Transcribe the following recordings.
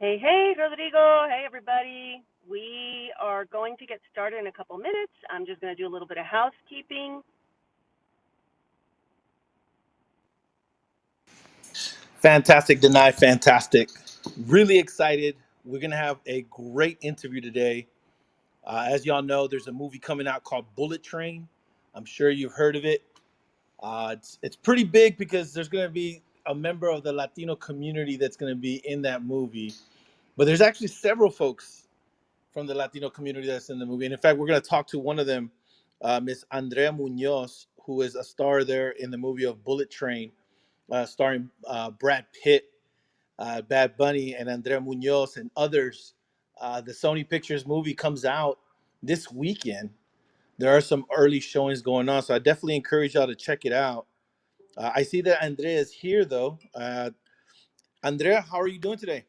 Hey, hey, Rodrigo. Hey, everybody. We are going to get started in a couple minutes. I'm just going to do a little bit of housekeeping. Fantastic, Danay. Fantastic. Really excited. We're going to have a great interview today. As y'all know, there's a movie coming out called Bullet Train. I'm sure you've heard of it. It's pretty big because there's going to be a member of the Latino community that's going to be in that movie. But there's actually several folks from the Latino community that's in the movie. And in fact, we're going to talk to one of them, Miss Andrea Muñoz, who is a star there in the movie of Bullet Train, starring Brad Pitt, Bad Bunny, and Andrea Muñoz, and others. The Sony Pictures movie comes out this weekend. There are some early showings going on, so I definitely encourage y'all to check it out. I see that Andrea is here, though. Andrea, how are you doing today?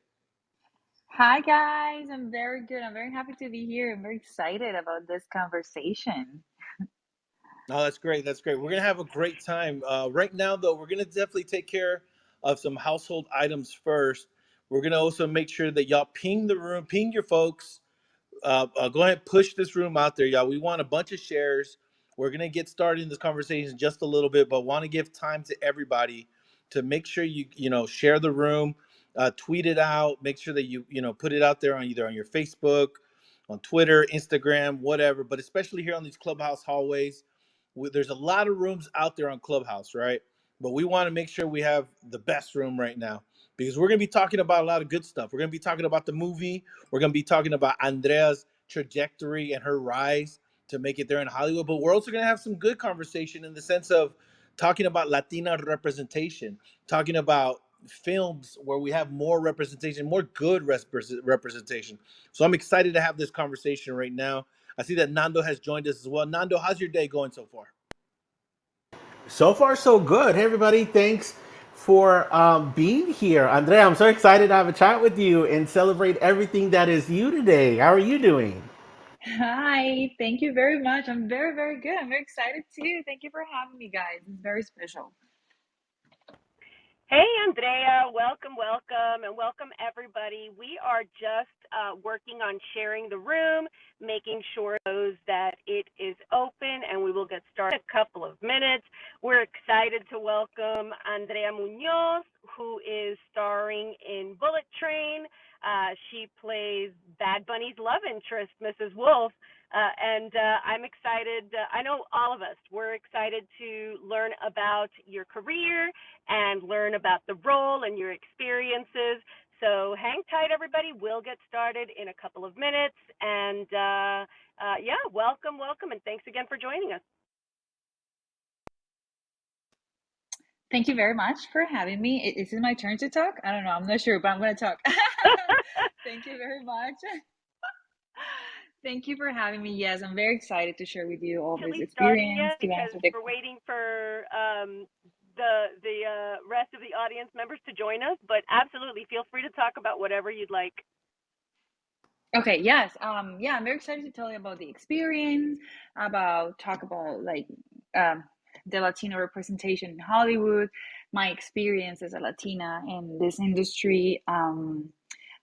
Hi guys, I'm very good. I'm very happy to be here. I'm very excited about this conversation. No, that's great. That's great. We're gonna have a great time. Right now, though, we're gonna definitely take care of some household items first. We're gonna also make sure that y'all ping the room, ping your folks. Go ahead and push this room out there, y'all. We want a bunch of shares. We're gonna get started in this conversation in just a little bit, but want to give time to everybody to make sure you share the room, tweet it out, make sure that you put it out there on either on your Facebook, on Twitter, Instagram, whatever. But especially here on these Clubhouse hallways, there's a lot of rooms out there on Clubhouse, right? But we want to make sure we have the best room right now because we're gonna be talking about a lot of good stuff. We're gonna be talking about the movie. We're going to be talking about Andrea's trajectory and her rise to make it there in Hollywood. But we're also going to have some good conversation in the sense of talking about Latina representation, talking about films where we have more representation, more good representation. So I'm excited to have this conversation right now. I see that Nando has joined us as well. Nando, how's your day going so far? So far, so good. Hey, everybody. Thanks for being here. Andrea, I'm so excited to have a chat with you and celebrate everything that is you today. How are you doing? Hi, thank you very much. I'm very, very good. I'm very excited too. Thank you for having me, guys. It's very special. Hey, Andrea. Welcome, welcome, and welcome, everybody. We are just working on sharing the room, making sure that it is open, and we will get started in a couple of minutes. We're excited to welcome Andrea Muñoz, who is starring in Bullet Train. She plays Bad Bunny's love interest, Mrs. Wolf. And I'm excited. I know all of us, we're excited to learn about your career and learn about the role and your experiences. So hang tight, everybody. We'll get started in a couple of minutes. And yeah, welcome, welcome, and thanks again for joining us. Thank you very much for having me. Is it my turn to talk? I don't know. I'm not sure, but I'm going to talk. Thank you very much. Thank you for having me. Yes, I'm very excited to share with you all this Actually starting experience yet to because answer the we're waiting for the rest of the audience members to join us. But absolutely, feel free to talk about whatever you'd like. Okay, yes. Yeah, I'm very excited to tell you about the experience, talk about um the Latino representation in Hollywood, my experience as a Latina in this industry,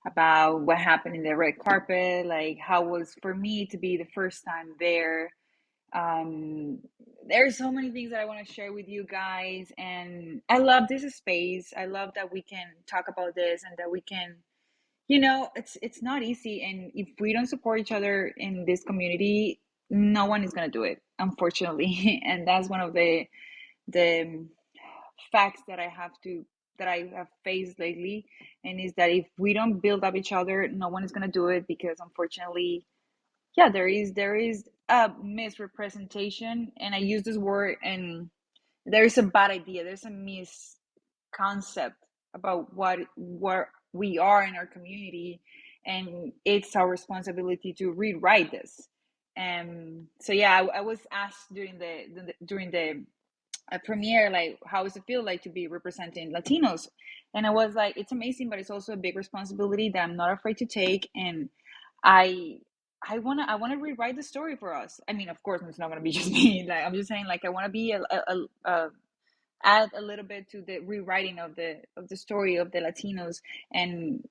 about what happened in the red carpet, like how it was for me to be the first time there. Um, there's so many things that I want to share with you guys, and I love this space. I love that we can talk about this and that we can, it's not easy, and if we don't support each other in this community, no one is going to do it, unfortunately. And that's one of the facts that I have faced lately, and is that if we don't build up each other, no one is going to do it, because unfortunately, yeah, there is a misrepresentation, and I use this word, and there's a bad idea, there's a misconcept about what we are in our community, and it's our responsibility to rewrite this. And so yeah, I was asked during the premiere, like, how does it feel like to be representing Latinos? And I was like, it's amazing, but it's also a big responsibility that I'm not afraid to take. And I I wanna rewrite the story for us. I mean, of course, it's not gonna be just me. Like, I'm just saying, like, I wanna be a add a little bit to the rewriting of the story of the Latinos. And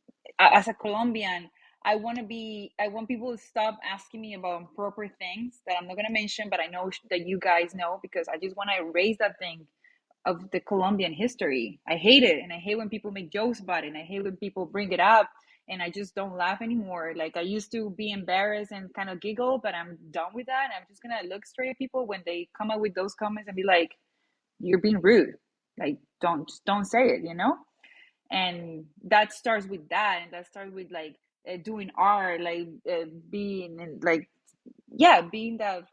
as a Colombian, I want people to stop asking me about improper things that I'm not going to mention, but I know that you guys know, because I just want to erase that thing of the Colombian history. I hate it, and I hate when people make jokes about it, and I hate when people bring it up, and I just don't laugh anymore. Like, I used to be embarrassed and kind of giggle, but I'm done with that, and I'm just going to look straight at people when they come up with those comments and be like, you're being rude. Like, don't say it, you know? And that starts with that, and that starts with like doing art, like being and like, yeah, being the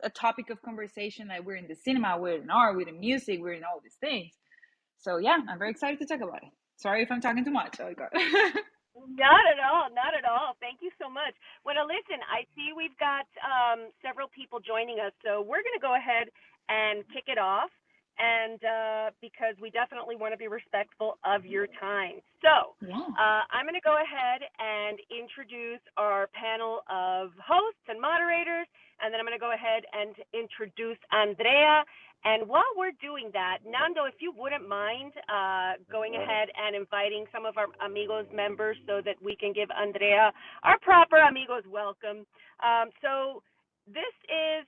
a topic of conversation. Like, we're in the cinema, we're in art, we're in music, we're in all these things. So yeah, I'm very excited to talk about it. Sorry if I'm talking too much. Oh god. Not at all, not at all. Thank you so much. Well, now listen, I see we've got several people joining us, so we're going to go ahead and kick it off, and because we definitely want to be respectful of your time. So Yeah. I'm going to go ahead and introduce our panel of hosts and moderators, and then I'm going to go ahead and introduce Andrea. And while we're doing that, Nando, if you wouldn't mind going ahead and inviting some of our Amigos members so that we can give Andrea our proper Amigos welcome. So this is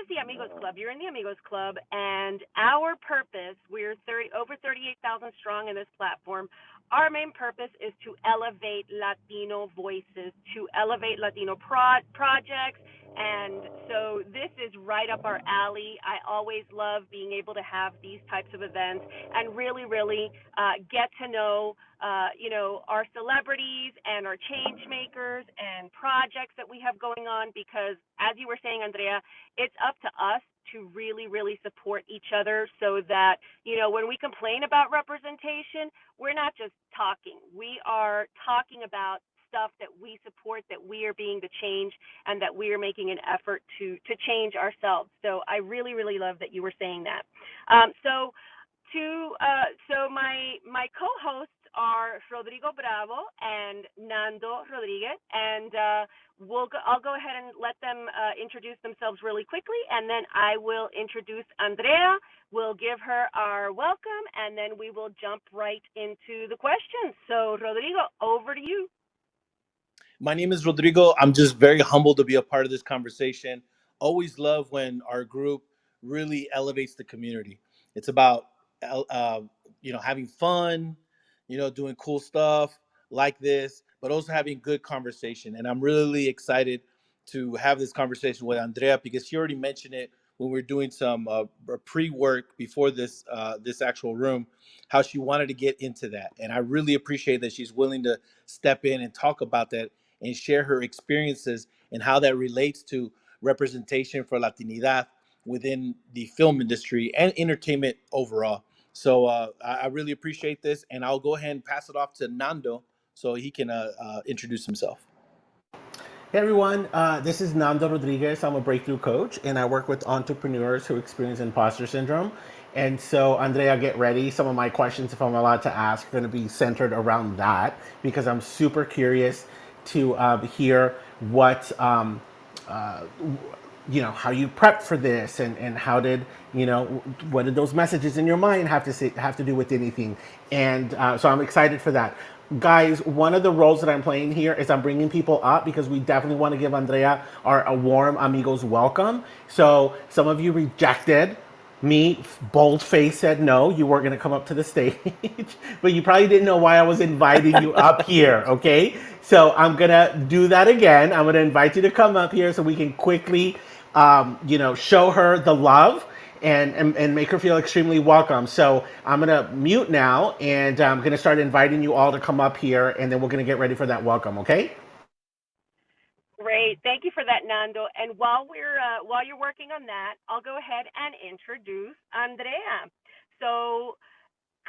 the Amigos Club. You're in the Amigos Club, and our purpose, we're over 38,000 strong in this platform. Our main purpose is to elevate Latino voices, to elevate Latino projects. And so this is right up our alley. I always love being able to have these types of events and really, really get to know, our celebrities and our change makers and projects that we have going on. Because as you were saying, Andrea, it's up to us to really, really support each other so that, when we complain about representation, we're not just talking. We are talking about stuff that we support, that we are being the change, and that we are making an effort to change ourselves. So I really, really love that you were saying that. So my co-hosts are Rodrigo Bravo and Nando Rodriguez, and I'll go ahead and let them introduce themselves really quickly, and then I will introduce Andrea. We'll give her our welcome, and then we will jump right into the questions. So Rodrigo, over to you. My name is Rodrigo. I'm just very humbled to be a part of this conversation. Always love when our group really elevates the community. It's about having fun, doing cool stuff like this, but also having good conversation. And I'm really excited to have this conversation with Andrea because she already mentioned it when we were doing some pre-work before this actual room, how she wanted to get into that. And I really appreciate that she's willing to step in and talk about that and share her experiences and how that relates to representation for Latinidad within the film industry and entertainment overall. So I really appreciate this, and I'll go ahead and pass it off to Nando so he can introduce himself. Hey everyone, this is Nando Rodriguez. I'm a breakthrough coach and I work with entrepreneurs who experience imposter syndrome. And so, Andrea, get ready. Some of my questions, if I'm allowed to ask, are going to be centered around that because I'm super curious to hear what uh, how you prepped for this, and how did what did those messages in your mind have to do with anything. And so I'm excited for that. Guys, one of the roles that I'm playing here is I'm bringing people up because we definitely want to give Andrea a warm Amigos welcome. So some of you rejected me, bold face said no, you weren't going to come up to the stage, but you probably didn't know why I was inviting you up here, okay? So I'm going to do that again. I'm going to invite you to come up here so we can quickly, show her the love and make her feel extremely welcome. So I'm going to mute now, and I'm going to start inviting you all to come up here, and then we're going to get ready for that welcome, okay? Great, thank you for that, Nando. And while you're working on that, I'll go ahead and introduce Andrea. So,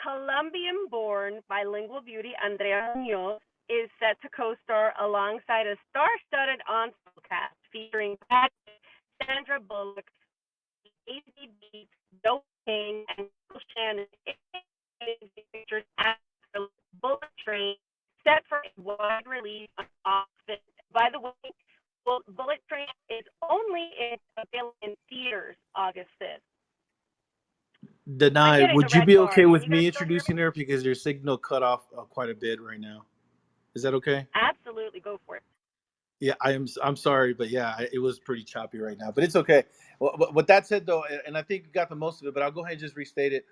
Colombian-born bilingual beauty Andrea Muñoz is set to co-star alongside a star-studded ensemble cast featuring Brad Pitt, Sandra, Bullock, ACB, Joe King, and Shannon. Pictures at the Bullet Train, set for a wide release on August. By the way, Bullet Train is only available in theaters August 5th. Danay, would you be okay with me introducing her because your signal cut off quite a bit right now? Is that okay? Absolutely, go for it. Yeah, I'm sorry, but yeah, it was pretty choppy right now, but it's okay. With that said, though, and I think you got the most of it, but I'll go ahead and just restate it.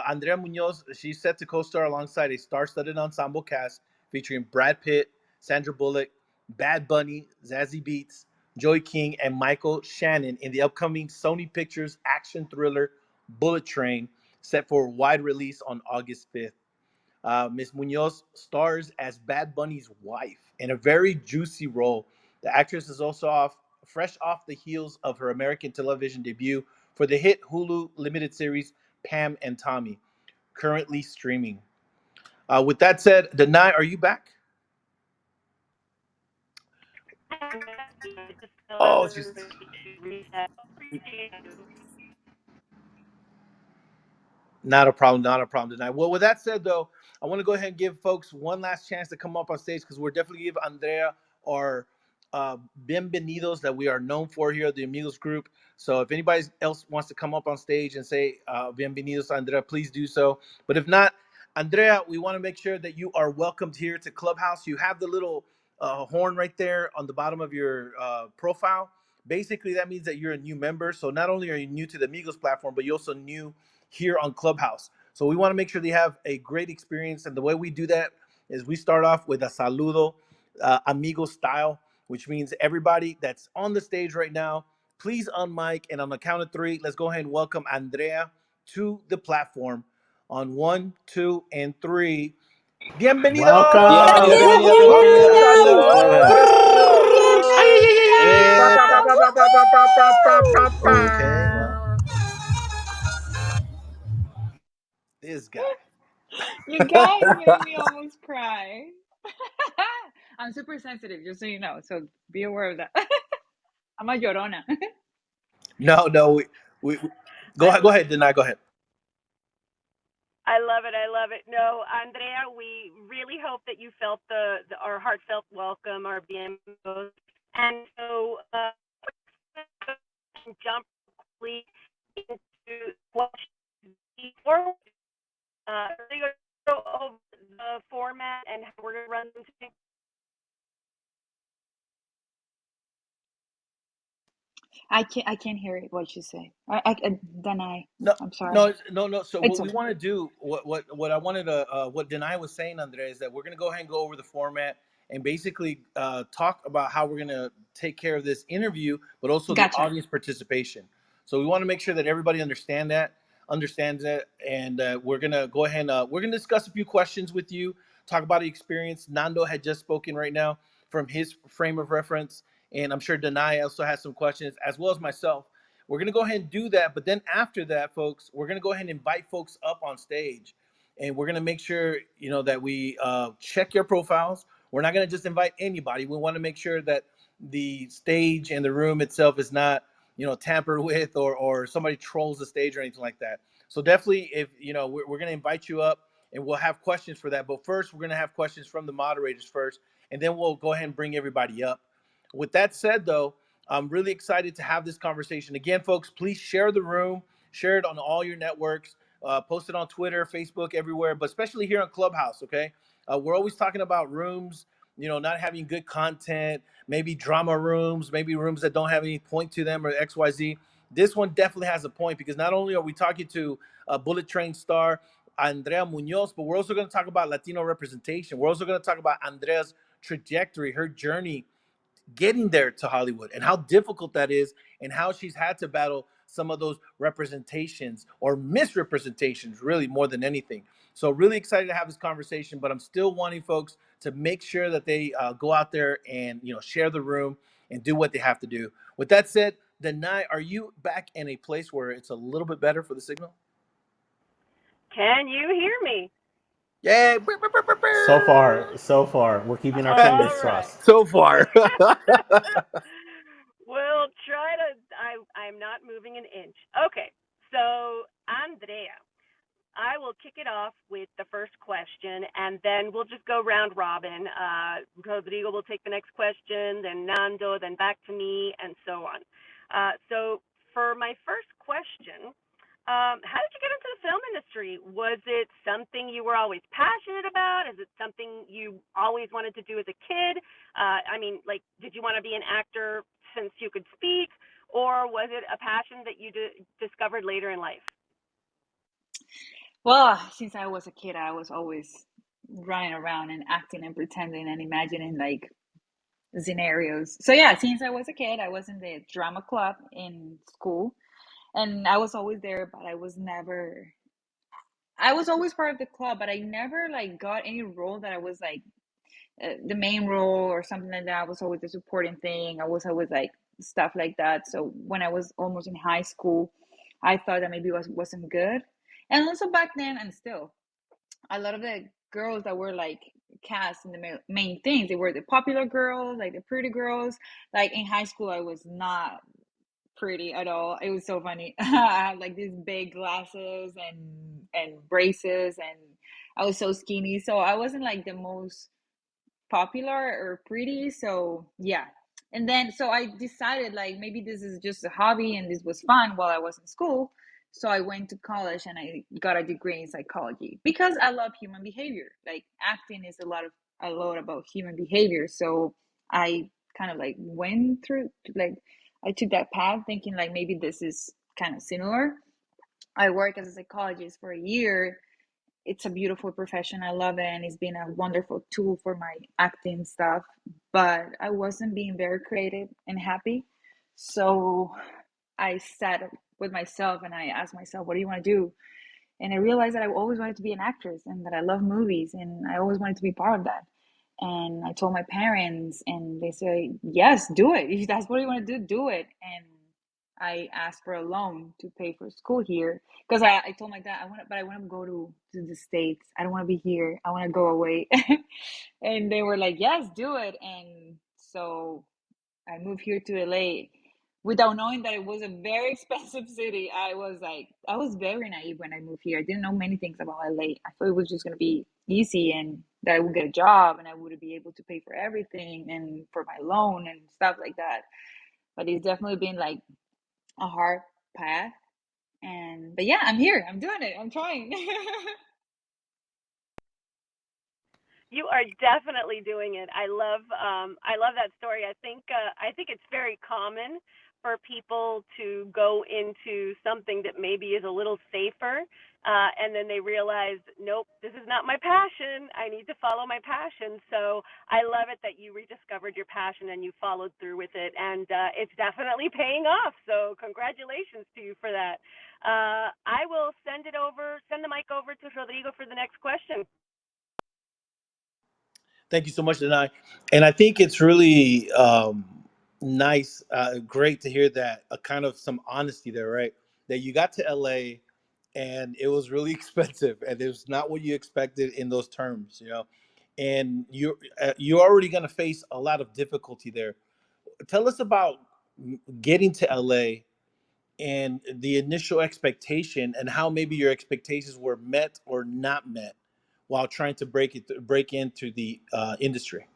Andrea Muñoz, she's set to co-star alongside a star-studded ensemble cast featuring Brad Pitt, Sandra Bullock, Bad Bunny, Zazie Beetz, Joey King, and Michael Shannon in the upcoming Sony Pictures action thriller Bullet Train, set for wide release on August 5th. Miss Munoz stars as Bad Bunny's wife in a very juicy role. The actress is also fresh off the heels of her American television debut for the hit Hulu limited series Pam and Tommy, currently streaming. With that said, Danai, are you back? Just tell Oh, she's everybody to reset. Appreciate you. not a problem, not a problem tonight. Well, with that said, though, I want to go ahead and give folks one last chance to come up on stage because we're definitely give Andrea our bienvenidos that we are known for here at the Amigos group. So if anybody else wants to come up on stage and say bienvenidos, Andrea, please do so. But if not, Andrea, we want to make sure that you are welcomed here to Clubhouse. You have the little horn right there on the bottom of your profile. Basically, that means that you're a new member. So not only are you new to the Amigos platform, but you're also new here on Clubhouse. So we want to make sure they have a great experience. And the way we do that is we start off with a saludo, amigo style, which means everybody that's on the stage right now, please unmic. And on the count of three, let's go ahead and welcome Andrea to the platform. On one, two, and three. Bienvenido! Welcome. Bienvenida, bienvenida, Bienvenida. bienvenida. Clubhouse. Ay, ay, ay, ay, ay, ay. Bienvenida. Okay, well, this guy. You guys made me almost cry. I'm super sensitive, just so you know. So be aware of that. I'm a llorona. No, we go I ahead, go ahead, Denai, go ahead. I love it. I love it. No, Andrea, we really hope that you felt our heartfelt welcome, our bienvenidos. And so, jump quickly into questions before we go over the format and how we're going to run them today. I can't hear it, what you say. Then No, I'm sorry. no. So It's what we okay. want to do, what I wanted to, what Denai was saying, Andrea, is that we're gonna go ahead and go over the format and basically talk about how we're gonna take care of this interview, but also the Gotcha. audience participation. So we want to make sure that everybody understands that, and we're gonna go ahead. And, we're gonna discuss a few questions with you, talk about the experience. Nando had just spoken right now from his frame of reference, and I'm sure Denai also has some questions, as well as myself. We're going to go ahead and do that. But then after that, folks, we're going to go ahead and invite folks up on stage. And we're going to make sure, that we check your profiles. We're not going to just invite anybody. We want to make sure that the stage and the room itself is not, tampered with or somebody trolls the stage or anything like that. So definitely, if, we're going to invite you up and we'll have questions for that. But first, we're going to have questions from the moderators first. And then we'll go ahead and bring everybody up. With that said, though, I'm really excited to have this conversation. Again, folks, please share the room, share it on all your networks, post it on Twitter, Facebook, everywhere, but especially here on Clubhouse, okay? We're always talking about rooms, not having good content, maybe drama rooms, maybe rooms that don't have any point to them or XYZ. This one definitely has a point because not only are we talking to a Bullet Train star, Andrea Muñoz, but we're also going to talk about Latino representation. We're also going to talk about Andrea's trajectory, her journey getting there to Hollywood and how difficult that is and how she's had to battle some of those representations or misrepresentations, really, more than anything. So really excited to have this conversation, but I'm still wanting folks to make sure that they go out there and share the room and do what they have to do. With that said, Danai, are you back in a place where it's a little bit better for the signal? Can you hear me? Yay! So far, we're keeping our All fingers right. crossed. So far. We'll try to. I'm not moving an inch. Okay. So, Andrea, I will kick it off with the first question, and then we'll just go round robin. Rodrigo will take the next question, then Nando, then back to me, and so on. So for my first question, How did you get into the film industry? Was it something you were always passionate about? Is it something you always wanted to do as a kid? I mean, like, did you want to be an actor since you could speak, or was it a passion that you discovered later in life? Well, since I was a kid, I was always running around and acting and pretending and imagining like scenarios. So yeah, since I was a kid, I was in the drama club in school, and I was always there, but I was always part of the club, but I never like got any role that I was like the main role or something like that. I was always the supporting thing. I was always like stuff like that. So when I was almost in high school, I thought that maybe it wasn't good. And also back then, and still, a lot of the girls that were like cast in the main things, they were the popular girls, like the pretty girls. Like in high school, I was not pretty at all. It was so funny. I had like these big glasses and braces, and I was so skinny. So I wasn't like the most popular or pretty. So yeah. And then so I decided like maybe this is just a hobby and this was fun while I was in school. So I went to college and I got a degree in psychology because I love human behavior. Like acting is a lot about human behavior. So I kind of like went through like I took that path thinking like maybe this is kind of similar. I worked as a psychologist for a year. It's a beautiful profession. I love it, and it's been a wonderful tool for my acting stuff. But I wasn't being very creative and happy. So I sat with myself and I asked myself, what do you want to do? And I realized that I always wanted to be an actress and that I love movies and I always wanted to be part of that. And I told my parents, and they say, yes, do it. If that's what you want to do, do it. And I asked for a loan to pay for school here because I told my dad I want to go to the States. I don't want to be here. I want to go away. And they were like, yes, do it. And so I moved here to LA without knowing that it was a very expensive city. I was very naive when I moved here. I didn't know many things about LA. I thought it was just going to be easy and that I would get a job and I would be able to pay for everything and for my loan and stuff like that. But it's definitely been like a hard path. But yeah, I'm here. I'm doing it. I'm trying. You are definitely doing it. I love that story. I think it's very common for people to go into something that maybe is a little safer, and then they realize, nope, this is not my passion. I need to follow my passion. So I love it that you rediscovered your passion and you followed through with it, and it's definitely paying off. So congratulations to you for that. I will send the mic over to Rodrigo for the next question. Thank you so much, Danay. And I think it's really nice, great to hear that kind of some honesty there, right? That you got to LA and it was really expensive and it was not what you expected in those terms, you know. And you're already going to face a lot of difficulty there. Tell us about getting to LA and the initial expectation and how maybe your expectations were met or not met while trying to break into the industry.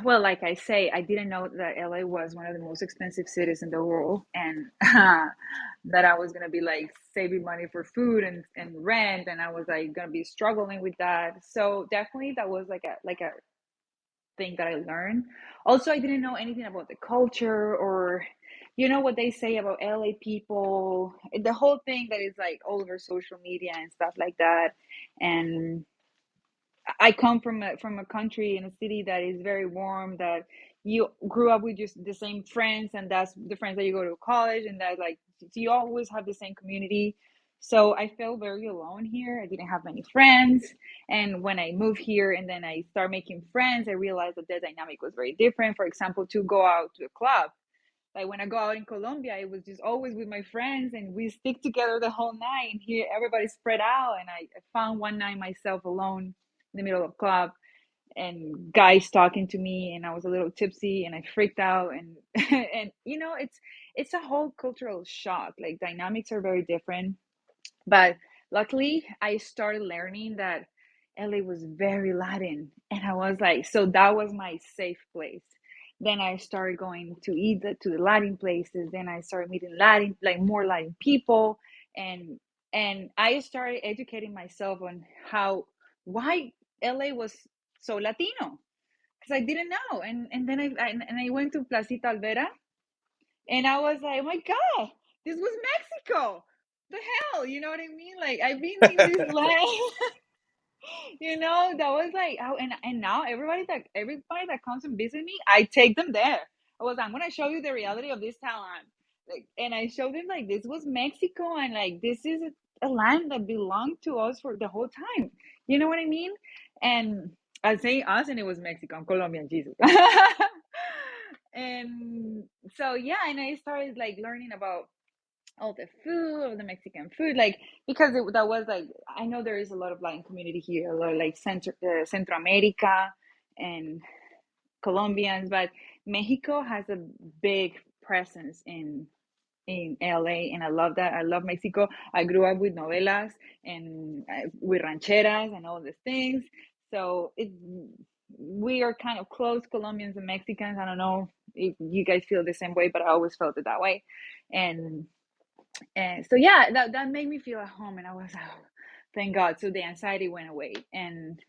Well, like I say, I didn't know that LA was one of the most expensive cities in the world, and that I was gonna be like saving money for food and rent, and I was like gonna be struggling with that. So definitely that was like a thing that I learned. Also, I didn't know anything about the culture or you know what they say about LA people, the whole thing that is like all over social media and stuff like that. And I come from a country in a city that is very warm. That you grew up with just the same friends, and that's the friends that you go to college, and that like so you always have the same community. So I felt very alone here. I didn't have many friends, and when I moved here and then I start making friends, I realized that the dynamic was very different. For example, to go out to a club, like when I go out in Colombia, it was just always with my friends and we stick together the whole night. And here everybody's spread out. And I found one night myself alone in the middle of a club and guys talking to me and I was a little tipsy and I freaked out and and you know it's a whole cultural shock. Like dynamics are very different. But luckily I started learning that LA was very Latin and I was like, so that was my safe place. Then I started going to eat to the Latin places. Then I started meeting Latin, like more Latin people, and I started educating myself on why LA was so Latino, because I didn't know. And then I went to Placita Alvera, and I was like, oh my God, this was Mexico. The hell, you know what I mean? Like, I've been in this land. That was like how. And now everybody that comes and visit me, I take them there. I'm gonna show you the reality of this town. Like, and I showed them like this was Mexico, and like this is a land that belonged to us for the whole time. You know what I mean? And I say us, and it was Mexico and Colombia, Jesus. And so yeah, and I started like learning about all the food, all the Mexican food, like because that was like I know there is a lot of Latin community here, a lot of like Centro America and Colombians, but Mexico has a big presence in LA, and I love that. I love Mexico. I grew up with novelas and with rancheras and all these things, so we are kind of close, Colombians and Mexicans. I don't know if you guys feel the same way, but I always felt it that way. And so yeah, that made me feel at home, and I was thank God. So the anxiety went away, and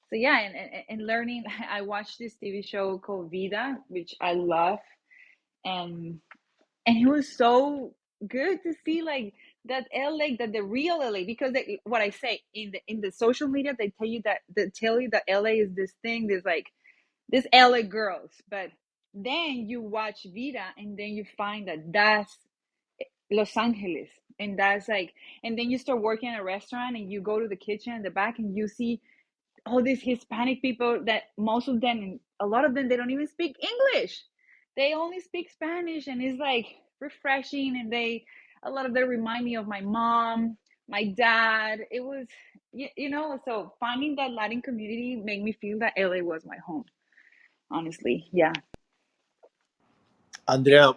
so yeah, and learning. I watched this TV show called Vida, which I love, and it was so good to see like that LA, that the real LA, because what I say in the social media, they tell you that LA is this thing, this like this LA girls, but then you watch Vida, and then you find that that's Los Angeles. And that's like, and then you start working at a restaurant, and you go to the kitchen in the back, and you see all these Hispanic people that most of them, a lot of them, they don't even speak English. They only speak Spanish, and it's like refreshing. And a lot of them remind me of my mom, my dad. It was, so finding that Latin community made me feel that LA was my home, honestly. Yeah. Andrea,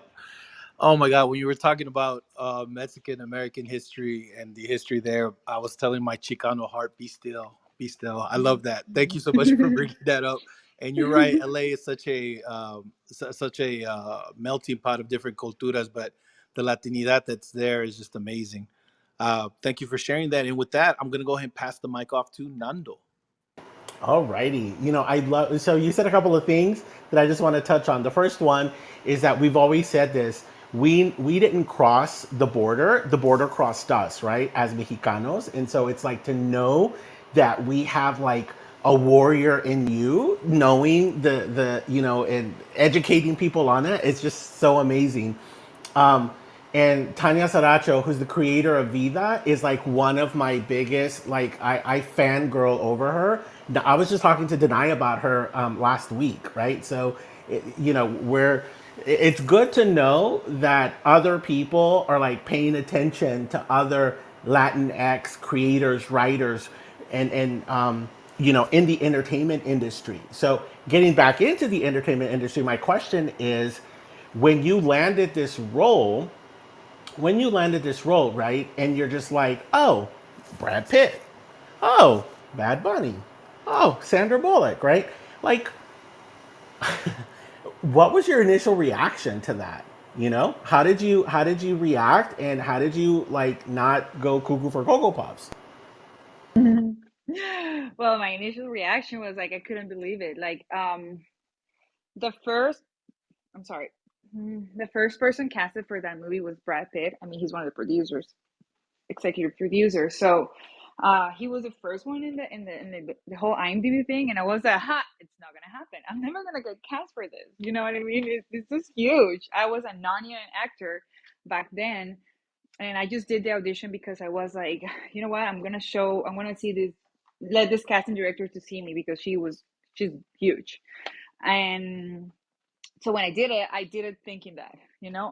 oh my God, when you were talking about Mexican American history and the history there, I was telling my Chicano heart, be still, be still. I love that. Thank you so much for bringing that up. And you're right, LA is such a melting pot of different culturas, but the Latinidad that's there is just amazing. Thank you for sharing that. And with that, I'm gonna go ahead and pass the mic off to Nando. Alrighty. I love, so you said a couple of things that I just want to touch on. The first one is that we've always said this. We didn't cross the border crossed us, right? As Mexicanos. And so it's like to know that we have like a warrior in you, knowing and educating people on it. It's just so amazing. Um, and Tanya Saracho, who's the creator of Vida, is like one of my biggest, like, I fangirl over her. I was just talking to Danay about her last week, right? So, it's good to know that other people are like paying attention to other Latinx creators, writers, and in the entertainment industry. So, getting back into the entertainment industry, my question is, when you landed this role, right? And you're just like, oh, Brad Pitt, oh, Bad Bunny, oh, Sandra Bullock, right? Like, what was your initial reaction to that? How did you react, and how did you like not go cuckoo for Cocoa Pops? Well, my initial reaction was like I couldn't believe it. Like the first I'm sorry. The first person casted for that movie was Brad Pitt. I mean, he's one of the producers, executive producer. So he was the first one in the whole IMDb thing, and I was like, "Ha! It's not gonna happen. I'm never gonna get cast for this." You know what I mean? It's just huge. I was a non-union actor back then, and I just did the audition because I was like, you know what? I'm gonna see this. Let this casting director to see me because she's huge. And so when I did it thinking that,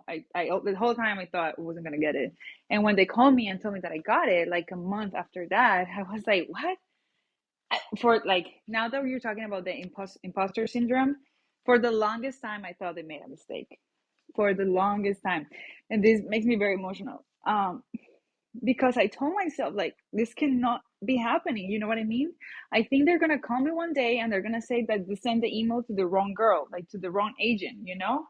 I the whole time I thought I wasn't gonna get it. And when they called me and told me that I got it, like a month after that, I was like, what? For like now that you're talking about the imposter syndrome, for the longest time I thought they made a mistake. For the longest time, and this makes me very emotional. Because I told myself like be happening. You know what I mean? I think they're gonna call me one day and they're gonna say that they sent the email to the wrong girl, like to the wrong agent, you know?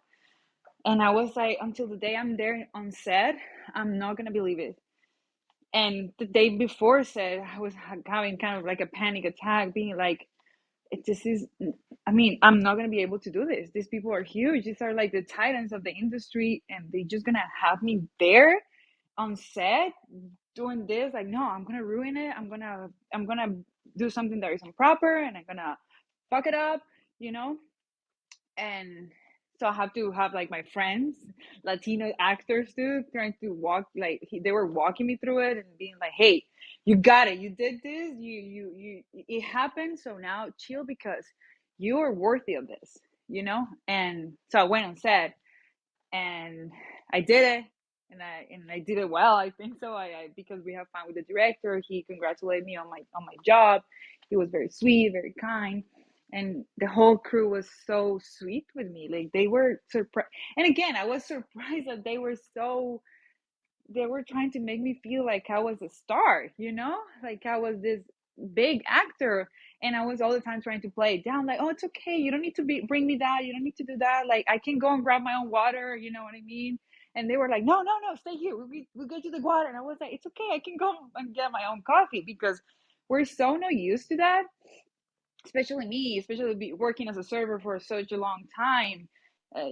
And I was like, until the day I'm there on set, I'm not gonna believe it. And the day before said I was having kind of like a panic attack, being like, this is, I mean, I'm not gonna be able to do this. These people are huge. These are like the titans of the industry, and they're just gonna have me there on set doing this. Like, no, I'm gonna ruin it. I'm gonna do something that is improper, and I'm gonna fuck it up, you know. And so I have to have like my friends, Latino actors too, trying to walk like they were walking me through it and being like, "Hey, you got it. You did this. It happened. So now chill because you are worthy of this, you know." And so I went on set and I did it, and I did it well. I think so. I because we have fun with the director. He congratulated me on my job. He was very sweet, very kind, and the whole crew was so sweet with me. Like they were surprised, and again, I was surprised that they were trying to make me feel like I was a star, you know, like I was this big actor. And I was all the time trying to play it down, like, oh, it's okay. You don't need to bring me that. You don't need to do that. Like, I can go and grab my own water. You know what I mean? And they were like, no, no, no, stay here. We'll get you the water. And I was like, it's okay. I can go and get my own coffee because we're so not used to that, especially me, especially working as a server for such a long time,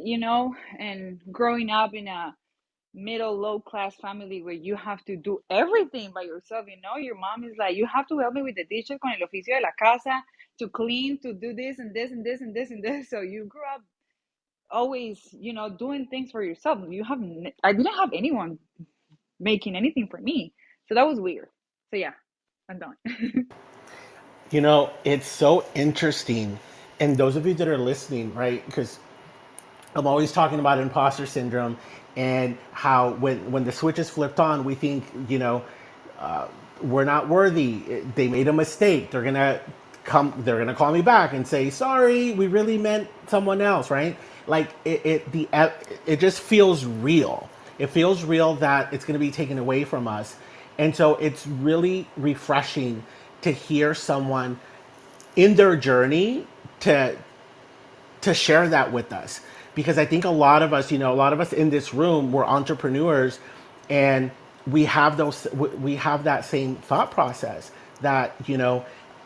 you know, and growing up in a middle low class family where you have to do everything by yourself. You know, your mom is like, you have to help me with the dishes con el oficio de la casa, to clean, to do this and this and this and this and this. So you grew up always, you know, doing things for yourself. I didn't have anyone making anything for me, so that was weird. So yeah, I'm done. You know, it's so interesting. And those of you that are listening, right? Because I'm always talking about imposter syndrome and how when the switch is flipped on, we think, you know, uh, we're not worthy. They made a mistake. They're gonna come. They're gonna call me back and say, "Sorry, we really meant someone else." Right? Like it just feels real. It feels real that it's gonna be taken away from us, and so it's really refreshing to hear someone in their journey to share that with us, because I think a lot of us, you know, a lot of us in this room, we're entrepreneurs, and we have that same thought process that, you know,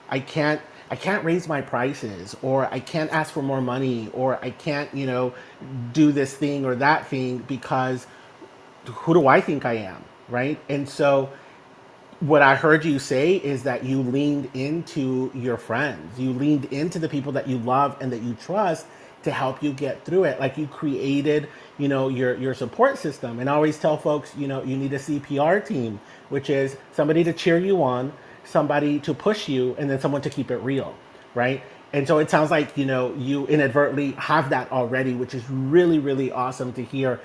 I can't I can't raise my prices, or I can't ask for more money, or I can't, you know, do this thing or that thing because who do I think I am, right? And so what I heard you say is that you leaned into your friends. You leaned into the people that you love and that you trust to help you get through it. Like you created, you know, your support system. And I always tell folks, you know, you need a CPR team, which is somebody to cheer you on, somebody to push you, and then someone to keep it real, right? And so it sounds like, you know, you inadvertently have that already, which is really, really awesome to hear.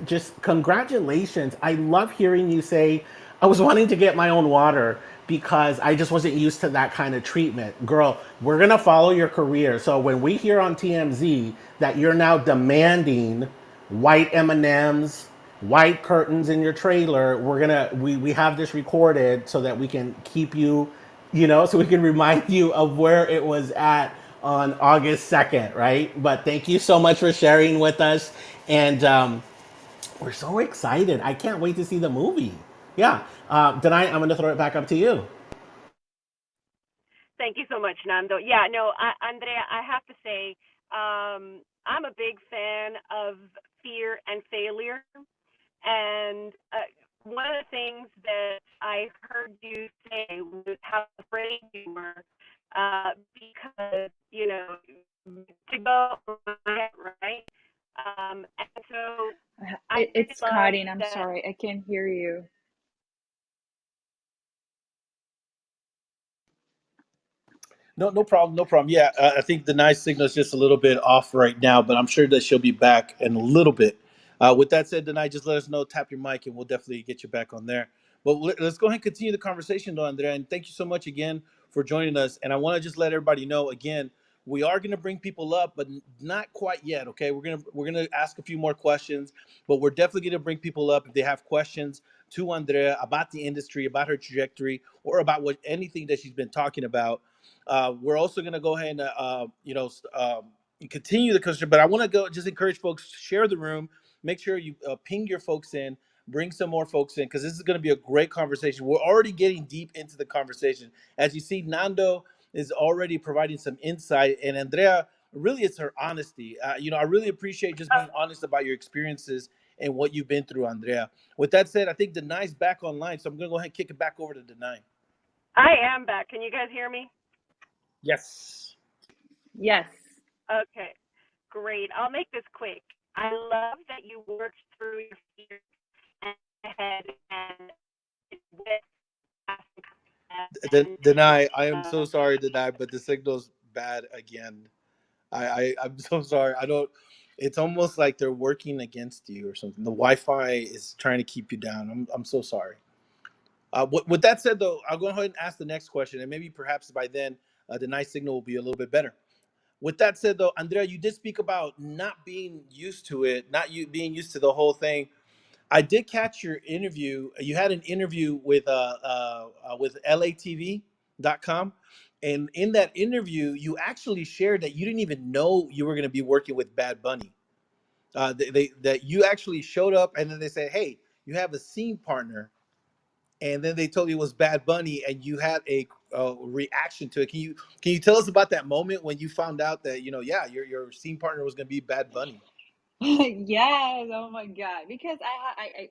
Just congratulations. I love hearing you say, I was wanting to get my own water because I just wasn't used to that kind of treatment. Girl, we're going to follow your career. So when we hear on TMZ that you're now demanding white M&Ms, white curtains in your trailer, we have this recorded so that we can keep you, you know, so we can remind you of where it was at on August 2nd, right? But thank you so much for sharing with us. And we're so excited. I can't wait to see the movie. Yeah. Danai, I'm going to throw it back up to you. Thank you so much, Nando. Yeah, no, Andrea, I have to say, I'm a big fan of fear and failure. And one of the things that I heard you say was how afraid you were, because, you know, to go right. And so I It's love cutting. I'm that. sorry, I can't hear you. No, no problem, no problem. Yeah, I think the nice signal is just a little bit off right now, but I'm sure that she'll be back in a little bit. With that said, tonight, just let us know, tap your mic, and we'll definitely get you back on there. But let's go ahead and continue the conversation, though, Andrea. And thank you so much again for joining us. And I want to just let everybody know again, we are going to bring people up, but not quite yet. Okay, we're gonna ask a few more questions, but we're definitely going to bring people up if they have questions to Andrea about the industry, about her trajectory, or about what anything that she's been talking about. We're also going to go ahead and continue the conversation, but I want to go just encourage folks to share the room. Make sure you ping your folks in, bring some more folks in, because this is going to be a great conversation. We're already getting deep into the conversation. As you see, Nando is already providing some insight, and Andrea, really, it's her honesty. I really appreciate just being honest about your experiences and what you've been through, Andrea. With that said, I think Danay's back online, so I'm going to go ahead and kick it back over to Danay. I am back. Can you guys hear me? Yes. Yes. Okay, great. I'll make this quick. I love that you worked through your fears and ahead and with Danay, I am so sorry, Danay, but the signal's bad again. I'm so sorry. I don't. It's almost like they're working against you or something. The Wi-Fi is trying to keep you down. I'm so sorry. With that said, though, I'll go ahead and ask the next question, and maybe perhaps by then the nice signal will be a little bit better. With that said, though, Andrea, you did speak about not being used to it, not you being used to the whole thing. I did catch your interview. You had an interview with LATV.com. And in that interview, you actually shared that you didn't even know you were going to be working with Bad Bunny. That you actually showed up, and then they said, "Hey, you have a scene partner," and then they told you it was Bad Bunny, and you had a reaction to it. Can you tell us about that moment when you found out that yeah, your scene partner was going to be Bad Bunny? Yes, oh my God. Because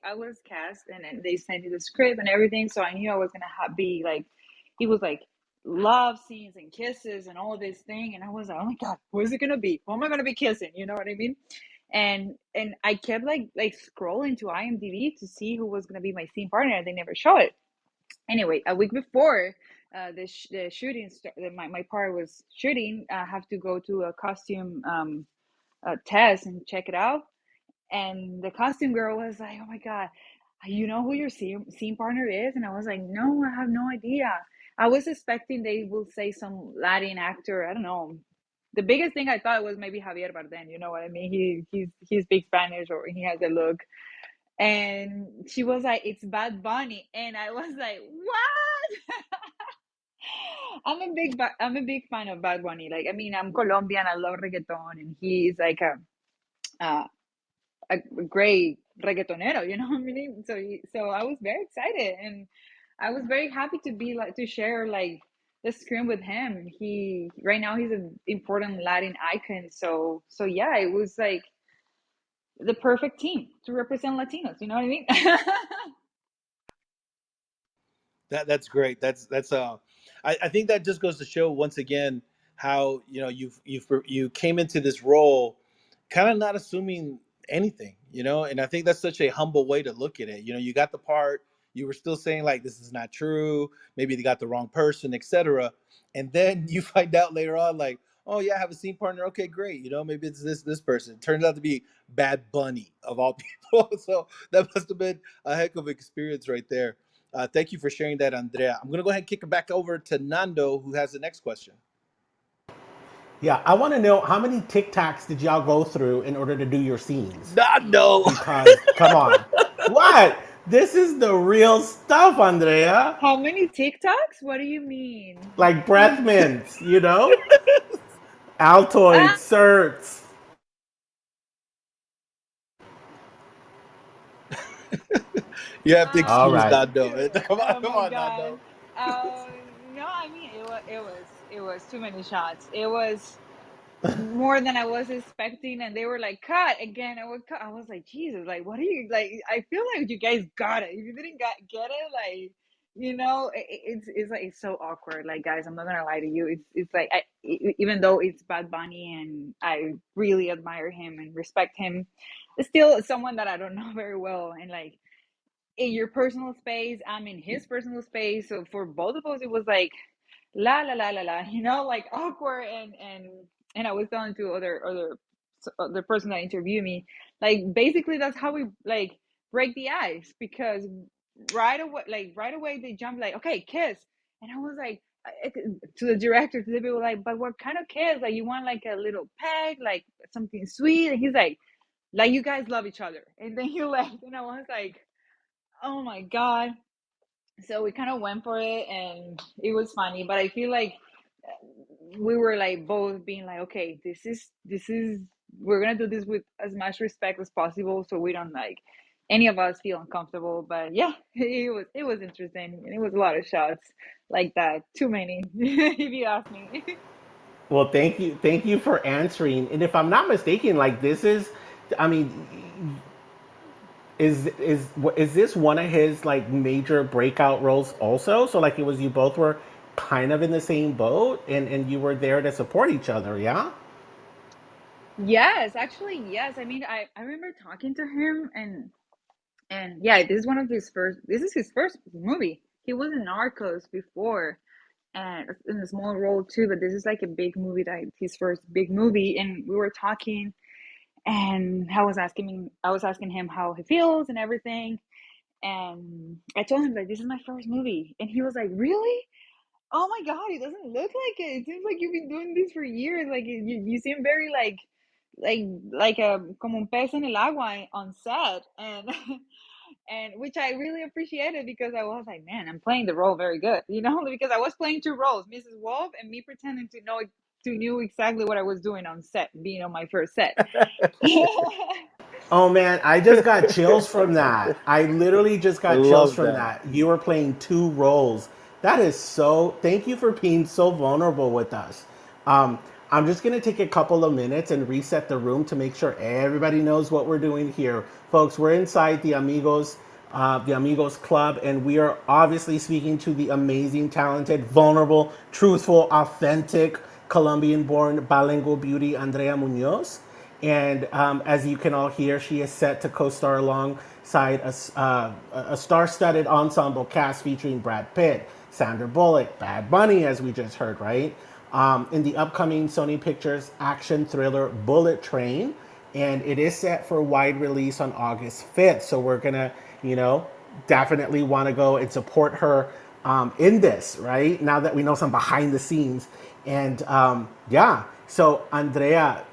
I was cast and then they sent me the script and everything, so I knew I was gonna be like, he was like love scenes and kisses and all this thing, and I was like, oh my God, who is it gonna be? Who am I gonna be kissing? You know what I mean? And I kept like scrolling to IMDb to see who was gonna be my scene partner, and they never show it. Anyway, a week before the shooting, my part was shooting. I have to go to a costume test and check it out. And the costume girl was like, "Oh my God, you know who your scene partner is?" And I was like, "No, I have no idea." I was expecting they will say some Latin actor. I don't know. The biggest thing I thought was maybe Javier Bardem. You know what I mean? He speaks Spanish or he has a look. And she was like, "It's Bad Bunny," and I was like, "What?" I'm a big fan of Bad Bunny. Like, I mean, I'm Colombian. I love reggaeton, and he's like uh, a great reggaetonero, you know what I mean? So I was very excited, and I was very happy to be like to share like the screen with him. He right now he's an important Latin icon. So yeah, it was like the perfect team to represent Latinos. You know what I mean? That's great. I think that just goes to show once again how you came into this role kind of not assuming anything, and I think that's such a humble way to look at it. You got the part, you were still saying like this is not true, maybe they got the wrong person, etc. And then you find out later on like, oh yeah, I have a scene partner. Okay, great. Maybe it's this person. It turns out to be Bad Bunny of all people. So that must have been a heck of an experience right there. Thank you for sharing that, Andrea. I'm going to go ahead and kick it back over to Nando, who has the next question. Yeah, I want to know how many TikToks did y'all go through in order to do your scenes? Nando! Because, come on. What? This is the real stuff, Andrea. How many TikToks? What do you mean? Like breath mints, Altoids, Ah, certs. You have to All excuse right. Nando. Come on, oh come my on, God. Nando. Uh, no, I mean it was too many shots. It was more than I was expecting, and they were like, "Cut again." I would cut. I was like, "Jesus, like, what are you like?" I feel like you guys got it. If you didn't get it, like, it's like it's so awkward. Like, guys, I'm not gonna lie to you. It's like even though it's Bad Bunny and I really admire him and respect him, it's still someone that I don't know very well, and like in your personal space, I'm in his personal space. So for both of us, it was like la la la la la, like awkward. And I was telling to other person that interviewed me, like basically that's how we like break the ice, because right away they jump like, okay, kiss. And I was like, to the director, to the people, like, but what kind of kiss? Like, you want like a little peg, like something sweet? And he's like you guys love each other. And then he left, and I was like, Oh my God. So we kind of went for it and it was funny, but I feel like we were like both being like, okay, this is we're gonna do this with as much respect as possible so we don't like any of us feel uncomfortable. But yeah, it was interesting and it was a lot of shots like that. Too many, if you ask me. Well, thank you for answering. And if I'm not mistaken, like this is, I mean, is this one of his like major breakout roles also? So like it was you both were kind of in the same boat and you were there to support each other, yeah? Yes, actually, yes. I mean, I remember talking to him and yeah, this is his first movie. He was in Narcos before and in a small role too, but this is like a big movie, that his first big movie. And we were talking and I was asking him how he feels and everything. And I told him like this is my first movie. And he was like, really? Oh my God, it doesn't look like it. It seems like you've been doing this for years. Like you seem very like a como un pez en el agua on set, and and which I really appreciated because I was like, man, I'm playing the role very good, because I was playing two roles, Mrs. Wolf and me pretending to knew exactly what I was doing on set, being on my first set. Oh man, I just got chills from that. I literally just got chills Love from that. that. You were playing two roles. That is so. Thank you for being so vulnerable with us. Um, I'm just gonna take a couple of minutes and reset the room to make sure everybody knows what we're doing here, folks. We're inside the Amigos Club, and we are obviously speaking to the amazing, talented, vulnerable, truthful, authentic Colombian-born bilingual beauty Andrea Muñoz. And as you can all hear, she is set to co-star alongside a star-studded ensemble cast featuring Brad Pitt, Sandra Bullock, Bad Bunny, as we just heard, right? In the upcoming Sony Pictures action thriller Bullet Train. And it is set for wide release on August 5th. So we're going to, you know, definitely want to go and support her in this, right? Now that we know some behind the scenes. And yeah, so Andrea,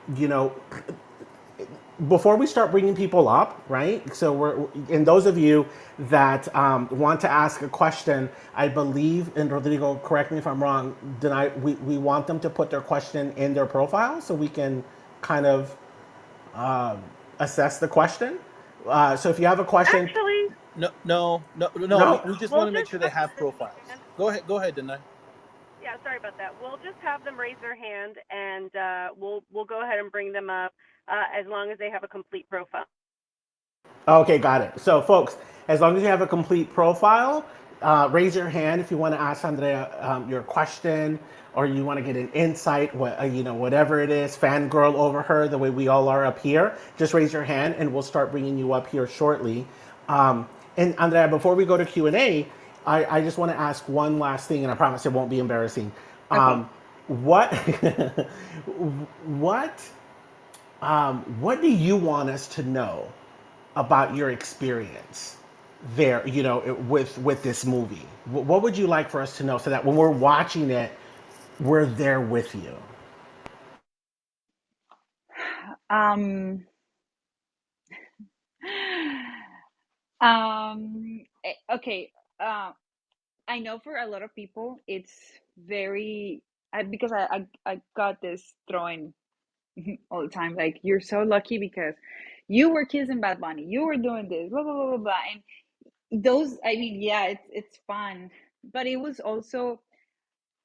before we start bringing people up, right? So and those of you that want to ask a question, I believe, and Rodrigo, correct me if I'm wrong, we want them to put their question in their profile so we can kind of assess the question. So if you have a question, Actually, No. We, no. we just we'll want to make just sure they have have them profiles. hand. Go ahead, Danay. Yeah, sorry about that. We'll just have them raise their hand, and we'll go ahead and bring them up as long as they have a complete profile. Okay, got it. So, folks, as long as you have a complete profile, raise your hand if you want to ask Andrea your question or you want to get an insight, whatever it is, fangirl over her the way we all are up here. Just raise your hand and we'll start bringing you up here shortly. And Andrea, before we go to Q&A, I just want to ask one last thing, and I promise it won't be embarrassing. Okay. What, what what do you want us to know about your experience there, with this movie? What would you like for us to know so that when we're watching it, we're there with you? um okay. I know for a lot of people it's very because I got this thrown all the time, like, you're so lucky because you were kissing Bad Bunny, you were doing this, blah blah blah blah blah. And those, I mean, yeah, it's fun, but it was also,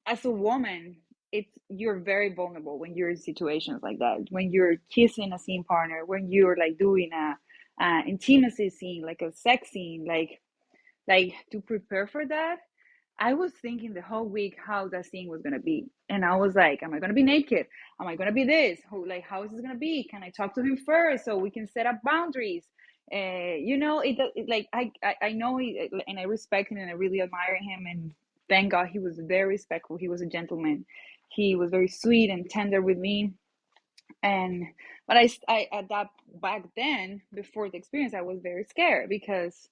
as a woman, you're very vulnerable when you're in situations like that, when you're kissing a scene partner, when you're like doing a intimacy scene, like a sex scene, like to prepare for that. I was thinking the whole week how that scene was gonna be, and I was like, "Am I gonna be naked? Am I gonna be this? How is this gonna be? Can I talk to him first so we can set up boundaries?" Like I know and I respect him and I really admire him, and thank God he was very respectful. He was a gentleman. He was very sweet and tender with me, and but I at that back then, before the experience, I was very scared because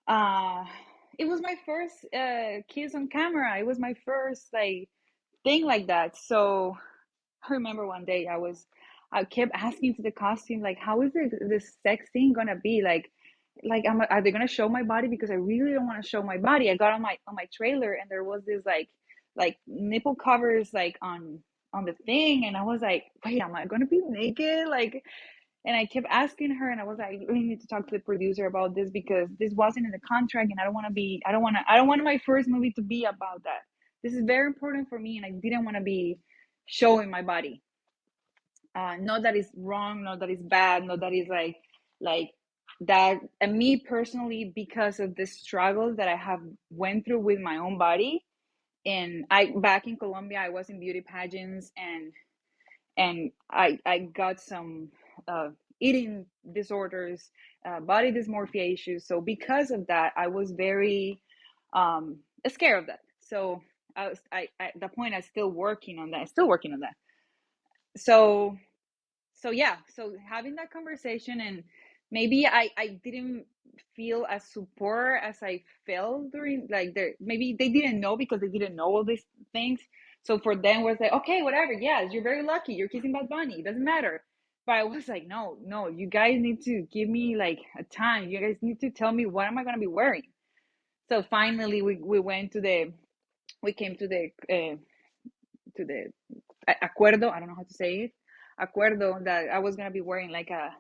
uh it was my first kiss on camera. It was my first like thing like that. So I remember one day I kept asking to the costume, like, how is this sex thing gonna be? Like, like, are they gonna show my body? Because I really don't want to show my body. I got on my trailer, and there was this like nipple covers like on the thing, and I was like, wait, am I gonna be naked? Like, and I kept asking her, and I was like, I really need to talk to the producer about this because this wasn't in the contract, and I don't want my first movie to be about that. This is very important for me, and I didn't want to be showing my body. Not that it's wrong, not that it's bad, not that it's like that. And me personally, because of the struggle that I have went through with my own body, and I back in Colombia, I was in beauty pageants, and I got some eating disorders, body dysmorphia issues. So because of that, I was very scared of that. So I at that point, I still working on that. So yeah, so having that conversation, and maybe I didn't feel as support as I felt during, like, maybe they didn't know because they didn't know all these things. So for them was like, okay, whatever, yes, you're very lucky, you're kissing Bad Bunny, it doesn't matter. But I was like, no, you guys need to give me like a time, you guys need to tell me what am I going to be wearing. So finally we came to the acuerdo. I don't know how to say it. Acuerdo that I was gonna be wearing like a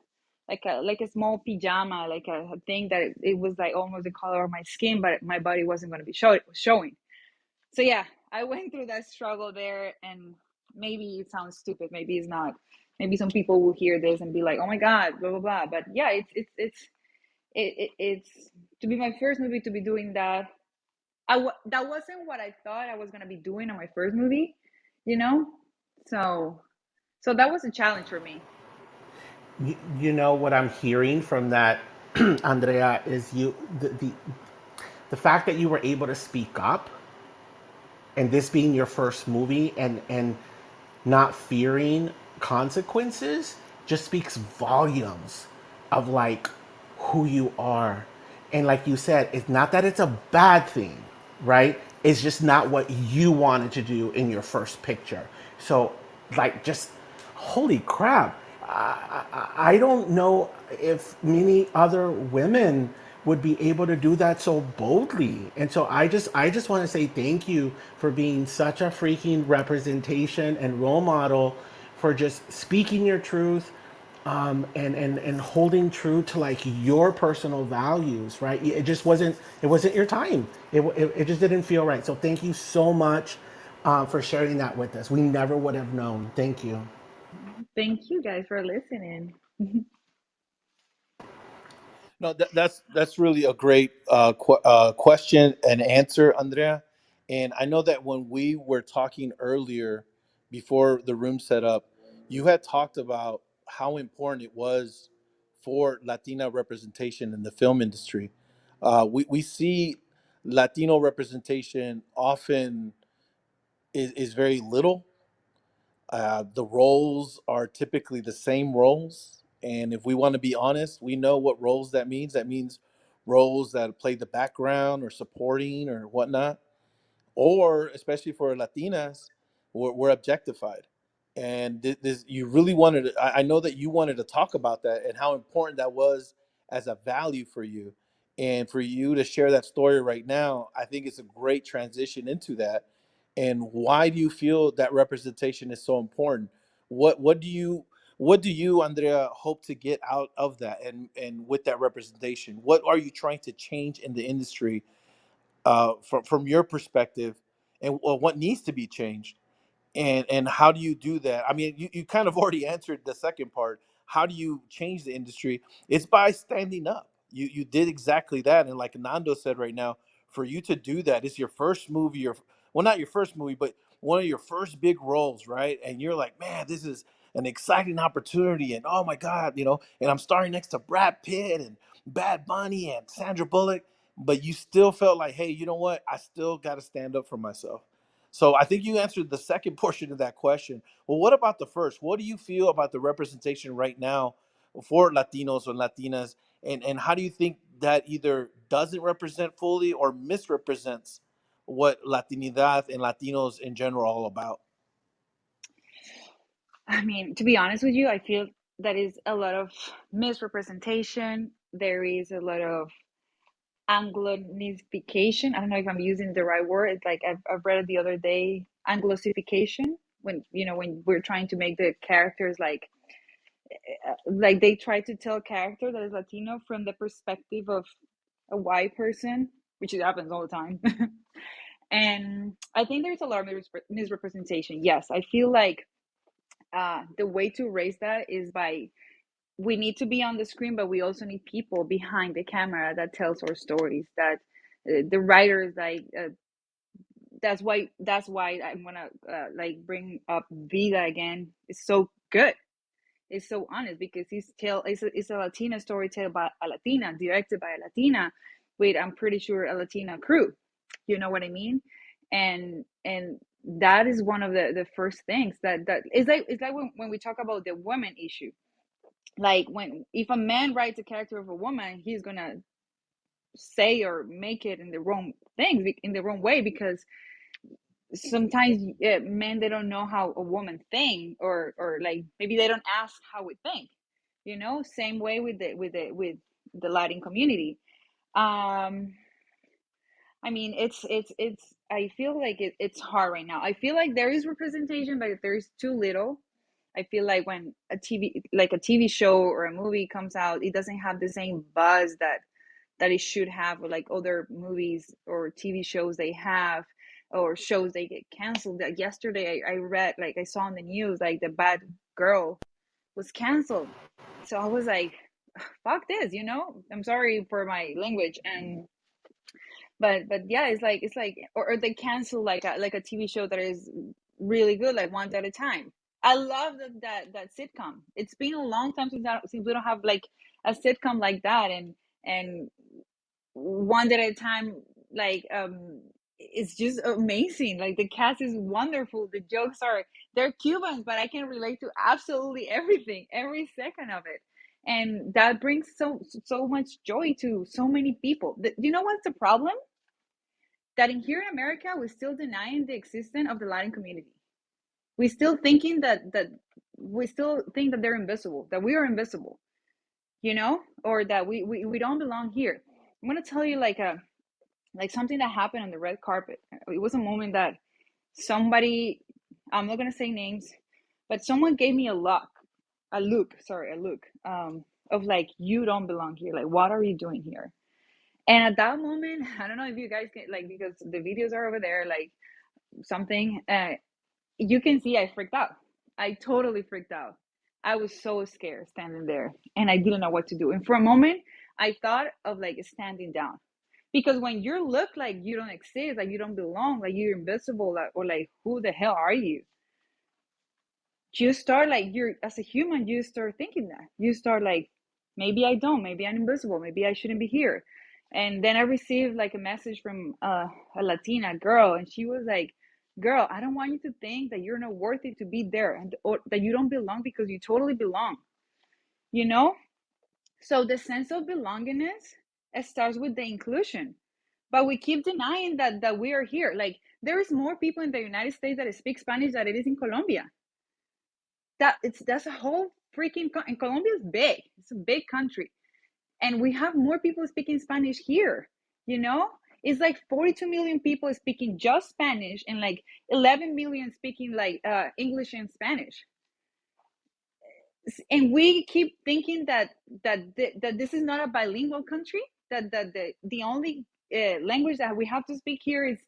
small pajama, like a thing that it was like almost the color of my skin, but my body wasn't gonna be showing. So yeah, I went through that struggle there, and maybe it sounds stupid, maybe it's not. Maybe some people will hear this and be like, "Oh my God, blah blah blah." But yeah, it's to be my first movie to be doing that. That wasn't what I thought I was gonna be doing on my first movie, you know. So that was a challenge for me. You know what I'm hearing from that, Andrea, is the fact that you were able to speak up, and this being your first movie, and not fearing consequences, just speaks volumes of like who you are. And like you said, it's not that it's a bad thing, right? It's just not what you wanted to do in your first picture. So like, just holy crap, I don't know if many other women would be able to do that so boldly. And so I just want to say thank you for being such a freaking representation and role model for just speaking your truth, and holding true to like your personal values, right? It wasn't your time. It just didn't feel right. So thank you so much for sharing that with us. We never would have known. Thank you. Thank you guys for listening. No, that's really a great question and answer, Andrea. And I know that when we were talking earlier, before the room set up, you had talked about how important it was for Latina representation in the film industry. We see Latino representation often is very little. The roles are typically the same roles. And if we want to be honest, we know what roles that means. That means roles that play the background or supporting or whatnot, or especially for Latinas, we're objectified. And this, you really wanted to, I know that you wanted to talk about that and how important that was as a value for you. And for you to share that story right now, I think it's a great transition into that. And why do you feel that representation is so important? What do you, Andrea, hope to get out of that, and with that representation? What are you trying to change in the industry, from your perspective, and what needs to be changed, and how do you do that? I mean, you kind of already answered the second part. How do you change the industry? It's by standing up. You did exactly that. And like Nando said right now, for you to do that, it's your first movie, or well, not your first movie, but one of your first big roles, right? And you're like, man, this is an exciting opportunity, and oh my God, and I'm starring next to Brad Pitt and Bad Bunny and Sandra Bullock. But you still felt like, hey, you know what, I still got to stand up for myself. So I think you answered the second portion of that question. Well, what about the first? What do you feel about the representation right now for Latinos or Latinas? And how do you think that either doesn't represent fully or misrepresents what Latinidad and Latinos in general are all about? I mean, to be honest with you, I feel that is a lot of misrepresentation. there is a lot of Anglonification. I don't know if I'm using the right word. It's like I've read it the other day, Anglosification, when when we're trying to make the characters like they try to tell a character that is Latino from the perspective of a white person, which it happens all the time. And I think there's a lot of misrepresentation. Yes, I feel like the way to raise that is by, we need to be on the screen, but we also need people behind the camera that tells our stories. That the writers, like that's why I want to like bring up Vida again. It's so good. It's so honest because it's a Latina story told by a Latina, directed by a Latina, with, I'm pretty sure, a Latina crew. You know what I mean? And that is one of the first things that it's like when we talk about the women issue. Like, when if a man writes a character of a woman, he's gonna say or make it in the wrong things, in the wrong way, because sometimes men, they don't know how a woman think, or like maybe they don't ask how we think. Same way with the Latin community. um I mean, it's I feel like it's hard right now. I feel like there is representation, but there is too little. I feel like when a TV show or a movie comes out, it doesn't have the same buzz that it should have, or like other movies or TV shows they have, or shows they get canceled. That yesterday I read, like I saw on the news, like the Bad Girl was canceled. So I was like, fuck this, I'm sorry for my language. And but yeah, it's like or they cancel like a TV show that is really good, like One at a Time. I love that sitcom. It's been a long time since we don't have like a sitcom like that. And One Day at a Time, like it's just amazing. Like, the cast is wonderful, the jokes they're Cubans, but I can relate to absolutely everything, every second of it. And that brings so much joy to so many people. You know what's the problem? That here in America, we're still denying the existence of the Latin community. We still thinking that we still think that they're invisible, that we are invisible, or that we don't belong here. I'm gonna tell you like something that happened on the red carpet. It was a moment that somebody, I'm not gonna say names, but someone gave me a look, of like, you don't belong here. Like, what are you doing here? And at that moment, I don't know if you guys can, like, because the videos are over there, like something, you can see I freaked out. I totally freaked out. I was so scared standing there, and I didn't know what to do. And for a moment, I thought of like standing down, because when you look like you don't exist, like you don't belong, like you're invisible, or like, who the hell are you? You start, like, you're, as a human, you start thinking that. You start like, maybe I'm invisible, maybe I shouldn't be here. And then I received like a message from a Latina girl, and she was like, girl, I don't want you to think that you're not worthy to be there, or that you don't belong, because you totally belong. you know so the sense of belongingness, it starts with the inclusion. But we keep denying that we are here. Like, there is more people in the United States that speak Spanish than it is in Colombia. That's a whole freaking and Colombia is big. It's a big country, and we have more people speaking Spanish here. You know, it's like 42 million people speaking just Spanish, and like 11 million speaking like English and Spanish. And we keep thinking that this is not a bilingual country. That the only language that we have to speak here is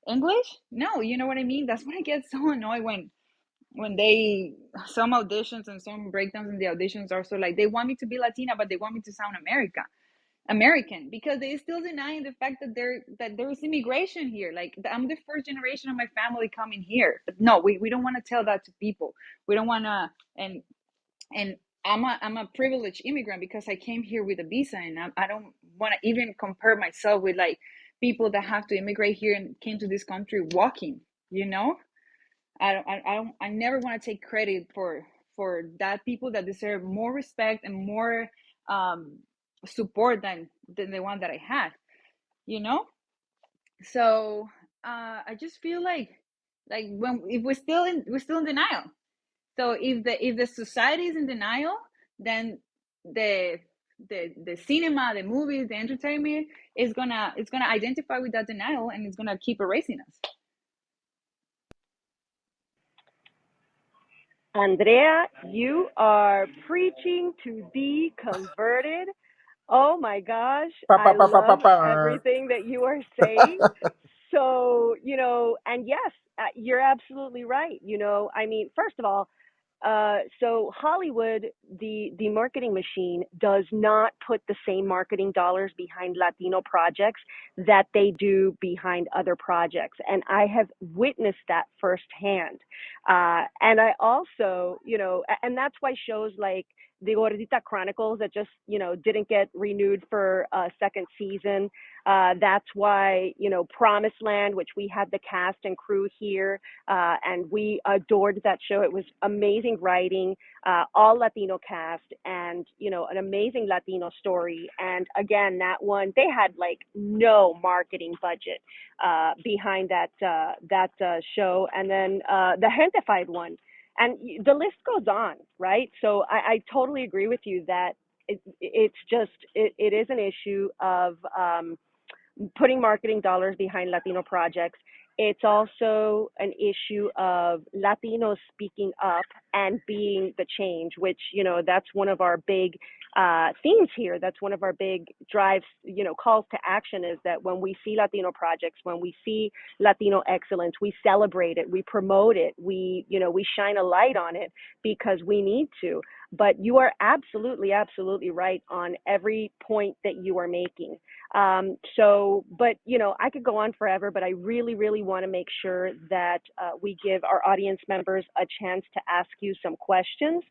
English. No, you know what I mean. That's when I get so annoyed when they, some auditions and some breakdowns in the auditions are so like, they want me to be Latina, but they want me to sound American, because they still denying the fact that there's immigration here. Like, I'm the first generation of my family coming here. But no, we don't want to tell that to people. We don't want to. And I'm a privileged immigrant because I came here with a visa, and I don't want to even compare myself with like people that have to immigrate here and came to this country walking. You know, I never want to take credit for that people that deserve more respect and more support than the one that I had. You know, so I just feel like when if we're still in denial. So if the society is in denial, then the the cinema, the movies, the entertainment is gonna identify with that denial, and it's gonna keep erasing us. Andrea, you are preaching to be converted. Oh my gosh, Pa, pa, I pa, pa, pa, love pa. everything that you are saying. So, and yes, you're absolutely right. I mean, first of all, so Hollywood, the marketing machine does not put the same marketing dollars behind Latino projects that they do behind other projects, and I have witnessed that firsthand. And I also, and that's why shows like the Gordita Chronicles that just, didn't get renewed for a second season. That's why, Promised Land, which we had the cast and crew here, and we adored that show. It was amazing writing, all Latino cast, and an amazing Latino story. And again, that one they had like no marketing budget behind that show. And then the Gentefied one, and the list goes on, right? So I totally agree with you that it is an issue of putting marketing dollars behind Latino projects. It's also an issue of Latinos speaking up and being the change, which, that's one of our big themes here. That's one of our big drives, calls to action, is that when we see Latino projects, when we see Latino excellence, we celebrate it, we promote it, we shine a light on it because we need to. But you are absolutely, absolutely right on every point that you are making. But I could go on forever, but I really, really want to make sure that we give our audience members a chance to ask you some questions.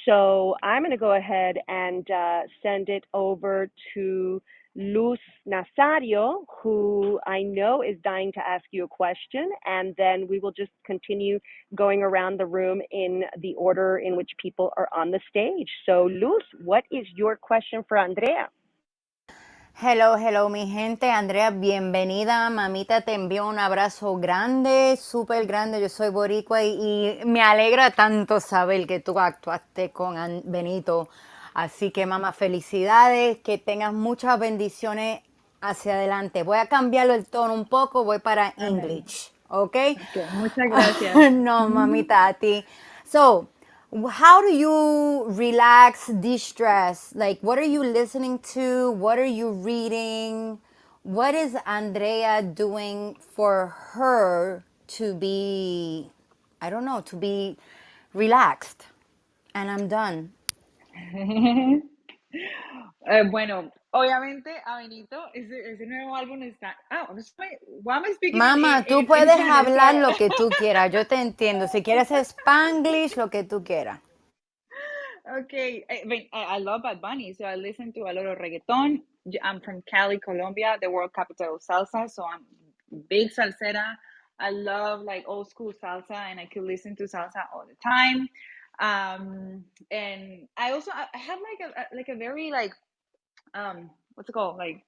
So I'm going to go ahead and send it over to Luz Nazario, who I know is dying to ask you a question, and then we will just continue going around the room in the order in which people are on the stage. So Luz, what is your question for Andrea? Hello, hello, mi gente. Andrea, bienvenida. Mamita, te envío un abrazo grande, súper grande. Yo soy boricua y me alegra tanto saber que tú actuaste con Benito. Así que, mamá, felicidades, que tengas muchas bendiciones hacia adelante. Voy a cambiarlo el tono un poco, voy para Amén. English, ¿ok? Okay, muchas gracias. No, mamita, a ti. So, how do you relax, de-stress? Like, what are you listening to? What are you reading? What is Andrea doing for her to be, I don't know, to be relaxed? And I'm done. Bueno, obviamente a Benito, ese nuevo álbum está. Why am I speaking Mamá, tú in puedes Spanish? hablar Sorry. lo que tú quieras, yo te entiendo. Si quieres Spanglish, lo que tú quieras. Okay, I love Bad Bunny, so I listen to a lot of reggaeton. I'm from Cali, Colombia, the world capital of salsa, so I'm big salsera. I love like old school salsa, and I could listen to salsa all the time. And I also I have like a very like what's it called, like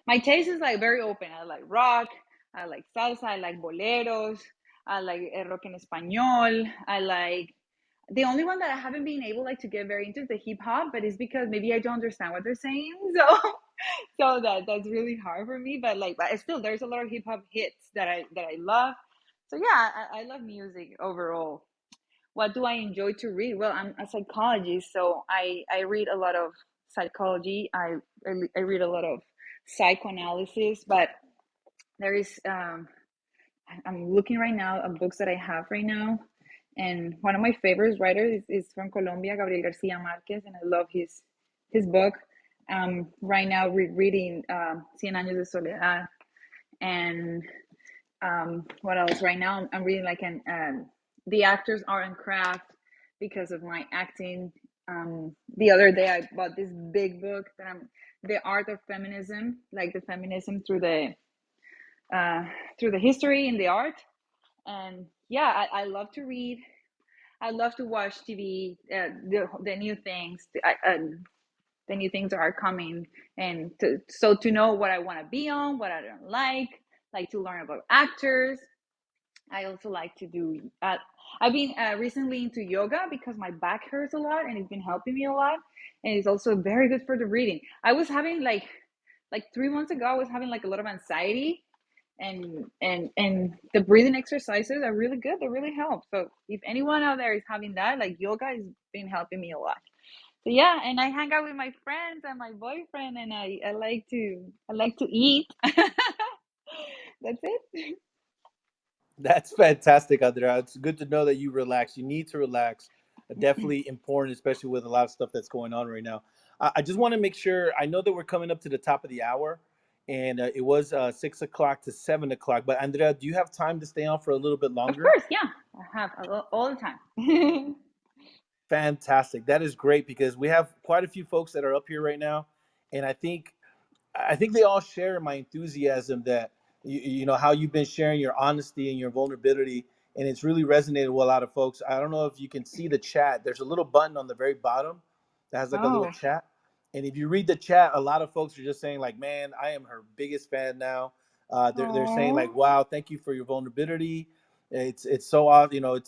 my taste is like very open. I like rock, I like salsa, I like boleros, I like rock en español. I like, the only one that I haven't been able like to get very into is the hip hop, but it's because maybe I don't understand what they're saying. So that's really hard for me. But still, there's a lot of hip hop hits that I love. So yeah, I love music overall. What do I enjoy to read? Well, I'm a psychologist, so I read a lot of psychology. I read a lot of psychoanalysis, but there is I'm looking right now at books that I have right now, and one of my favorite writers is from Colombia, Gabriel Garcia Marquez, and I love his book. Right now reading Cien Años de Soledad, and what else? Right now I'm reading like the actor's art and craft because of my acting. The other day I bought this big book that I'm the art of feminism, like the feminism through the history and the art. And yeah, I love to read. I love to watch TV. The new things. The new things that are coming, and to know what I want to be on, what I don't like to learn about actors. I also like to do I've been recently into yoga because my back hurts a lot, and it's been helping me a lot. And it's also very good for the breathing. I was having like 3 months ago, I was having like a lot of anxiety, and the breathing exercises are really good. They really help. So if anyone out there is having that, like yoga has been helping me a lot. So yeah, and I hang out with my friends and my boyfriend, and I like to eat. That's it. That's fantastic, Andrea. It's good to know that you relax. You need to relax. Definitely important, especially with a lot of stuff that's going on right now. I just want to make sure. I know that we're coming up to the top of the hour, and it was 6 o'clock to 7 o'clock. But Andrea, do you have time to stay on for a little bit Of longer? course, yeah. I have all the time. Fantastic. That is great because we have quite a few folks that are up here right now, and I think they all share my enthusiasm that you know how you've been sharing your honesty and your vulnerability, and it's really resonated with a lot of folks. I don't know if you can see the chat. There's a little button on the very bottom that has like a little Oh, chat, and if you read the chat, a lot of folks are just saying like, "Man, I am her biggest fan now." They're saying like, oh, "Wow, thank you for your vulnerability." It's so odd, you know.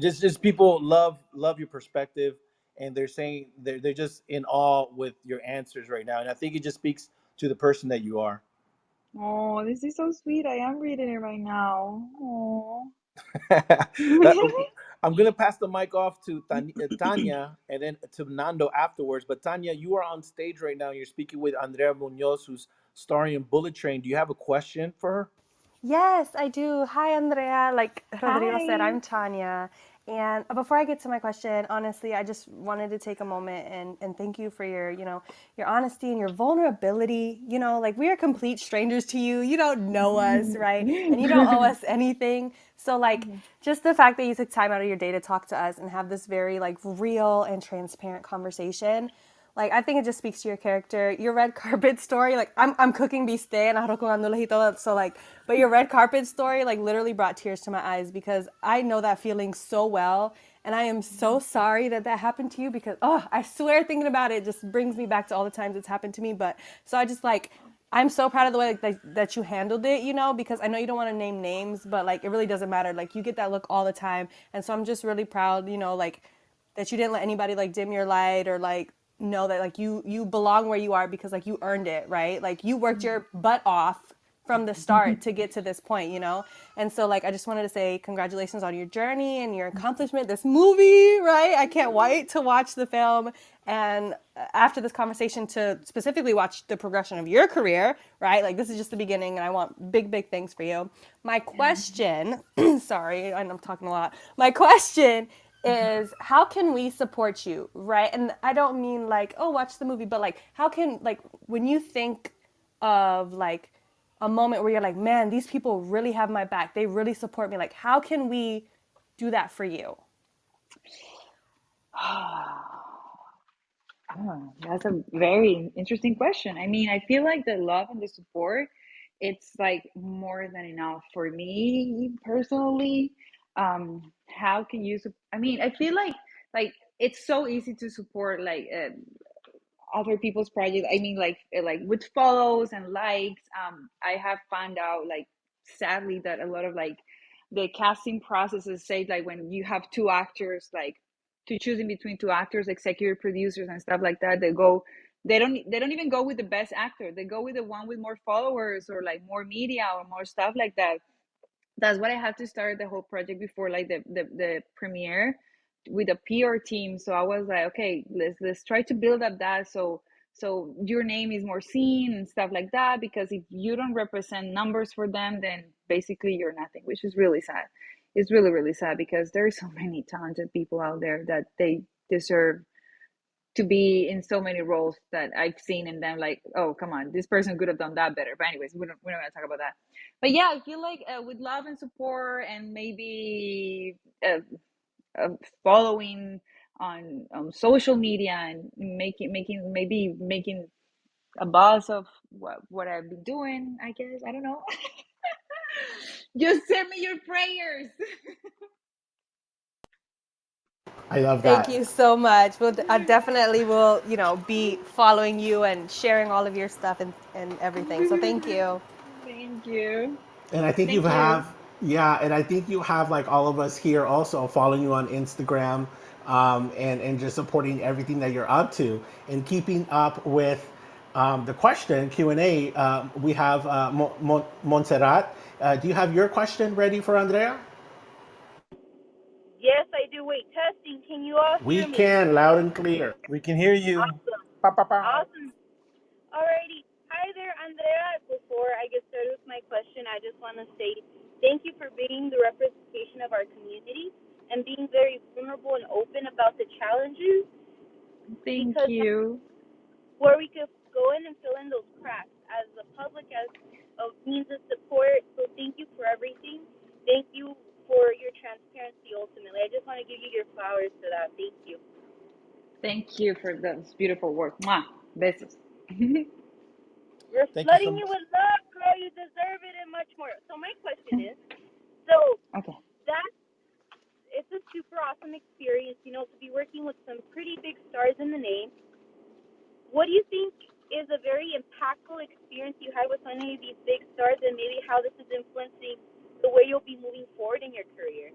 Just people love your perspective, and they're saying they're just in awe with your answers right now, and I think it just speaks to the person that you are. oh, this is so sweet. I am reading it right now. Oh. Uh, I'm gonna pass the mic off to Tanya and then to Nando afterwards. But Tanya, you are on stage right now. You're speaking with Andrea Muñoz, who's starring in Bullet Train. Do you have a question for her? Yes, I do. Hi, Andrea. Like Rodrigo said, Hi. I'm Tanya. And before I get to my question, honestly, I just wanted to take a moment and thank you for your, your honesty and your vulnerability. Like we are complete strangers to you. You don't know us, right? And you don't owe us anything. So like just the fact that you took time out of your day to talk to us and have this very like real and transparent conversation. Like I think it just speaks to your character. Your red carpet story, like I'm cooking bistec and arroz con gandules y todo. So like, but your red carpet story like literally brought tears to my eyes because I know that feeling so well, and I am so sorry that that happened to you because I swear thinking about it just brings me back to all the times it's happened to me. But so I just like I'm so proud of the way like, that you handled it, because I know you don't want to name names, but like it really doesn't matter. Like you get that look all the time, and so I'm just really proud, like that you didn't let anybody like dim your light or like know that like you belong where you are because like you earned it, right? Like you worked your butt off from the start to get to this point. And so like I just wanted to say congratulations on your journey and your accomplishment, this movie, right? I can't wait to watch the film, and after this conversation to specifically watch the progression of your career, right? Like this is just the beginning, and I want big things for you. My question, sorry, I'm talking a lot. My question is how can we support you, right? And I don't mean like, oh, watch the movie, but like how can, like, when you think of like a moment where you're like, man, these people really have my back, they really support me, like how can we do that for you? Oh, that's a very interesting question. I mean, I feel like the love and the support, it's like more than enough for me personally. How can you, I mean, I feel like it's so easy to support like other people's projects. I mean, like with follows and likes. I have found out like sadly that a lot of like the casting processes say like when you have two actors, like to choosing between two actors, executive producers and stuff like that, they don't even go with the best actor. They go with the one with more followers or like more media or more stuff like that. That's what I had to start the whole project before like the premiere with a PR team. So I was like, okay, let's try to build up that so your name is more seen and stuff like that, because if you don't represent numbers for them, then basically you're nothing, which is really sad. It's really sad because there are so many talented people out there that they deserve to be in so many roles that I've seen in them. Like, oh, come on, this person could have done that better. But anyways, we're not gonna talk about that. But yeah, I feel like with love and support and maybe uh, following on social media and making a buzz of what I've been doing. I guess I don't know. Just send me your prayers. I love Thank that. you so much. I definitely will, be following you and sharing all of your stuff and everything. So thank you. Thank you. And I think you Thank you. Yeah, and I think you have like all of us here also following you on Instagram, and just supporting everything that you're up to and keeping up with the question Q&A. We have Montserrat. Do you have your question ready for Andrea? Yes, I do. Wait, testing. Can you all We hear me? can, loud and clear. We can hear you. Awesome. Pow, pow, pow. Awesome. Alrighty. Hi there, Andrea. Before I get started with my question, I just want to say thank you for being the representation of our community and being very vulnerable and open about the challenges, Thank because that's you. where we could go in and fill in those cracks as the public, as a means of support. So thank you for everything. Thank you for your transparency ultimately. I just want to give you your flowers for that. Thank you. Thank you for those beautiful words. Mwah. Besos. We're Thank you so flooding you much. with love, girl. You deserve it and much more. So my question is, so Okay. that it's a super awesome experience, to be working with some pretty big stars in the name. What do you think is a very impactful experience you had with any of these big stars, and maybe how this is influencing the way you'll be moving forward in your career?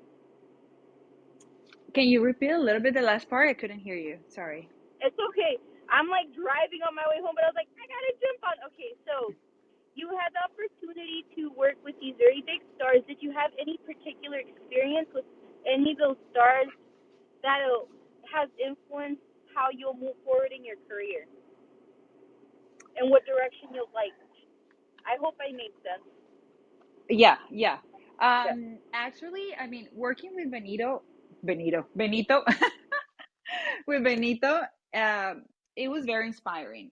Can you repeat a little bit the last part? I couldn't hear you. Sorry. It's okay. I'm like driving on my way home, but I was like, I gotta jump on. Okay, so you had the opportunity to work with these very big stars. Did you have any particular experience with any of those stars that has influenced how you'll move forward in your career and what direction you'll like? I hope I made sense. Yeah. Yeah. Actually, I mean, working with Benito, with Benito, um, it was very inspiring.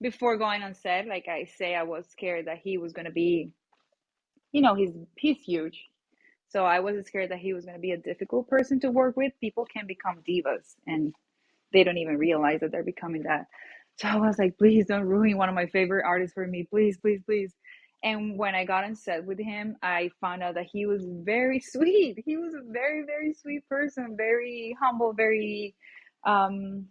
Before going on set, like I say, I was scared that he was gonna be, he's huge. So I was scared that he was gonna be a difficult person to work with. People can become divas, and they don't even realize that they're becoming that. So I was like, please don't ruin one of my favorite artists for me. Please, please, please. And when I got on set with him, I found out that he was very sweet. He was a very, very sweet person, very humble, very kind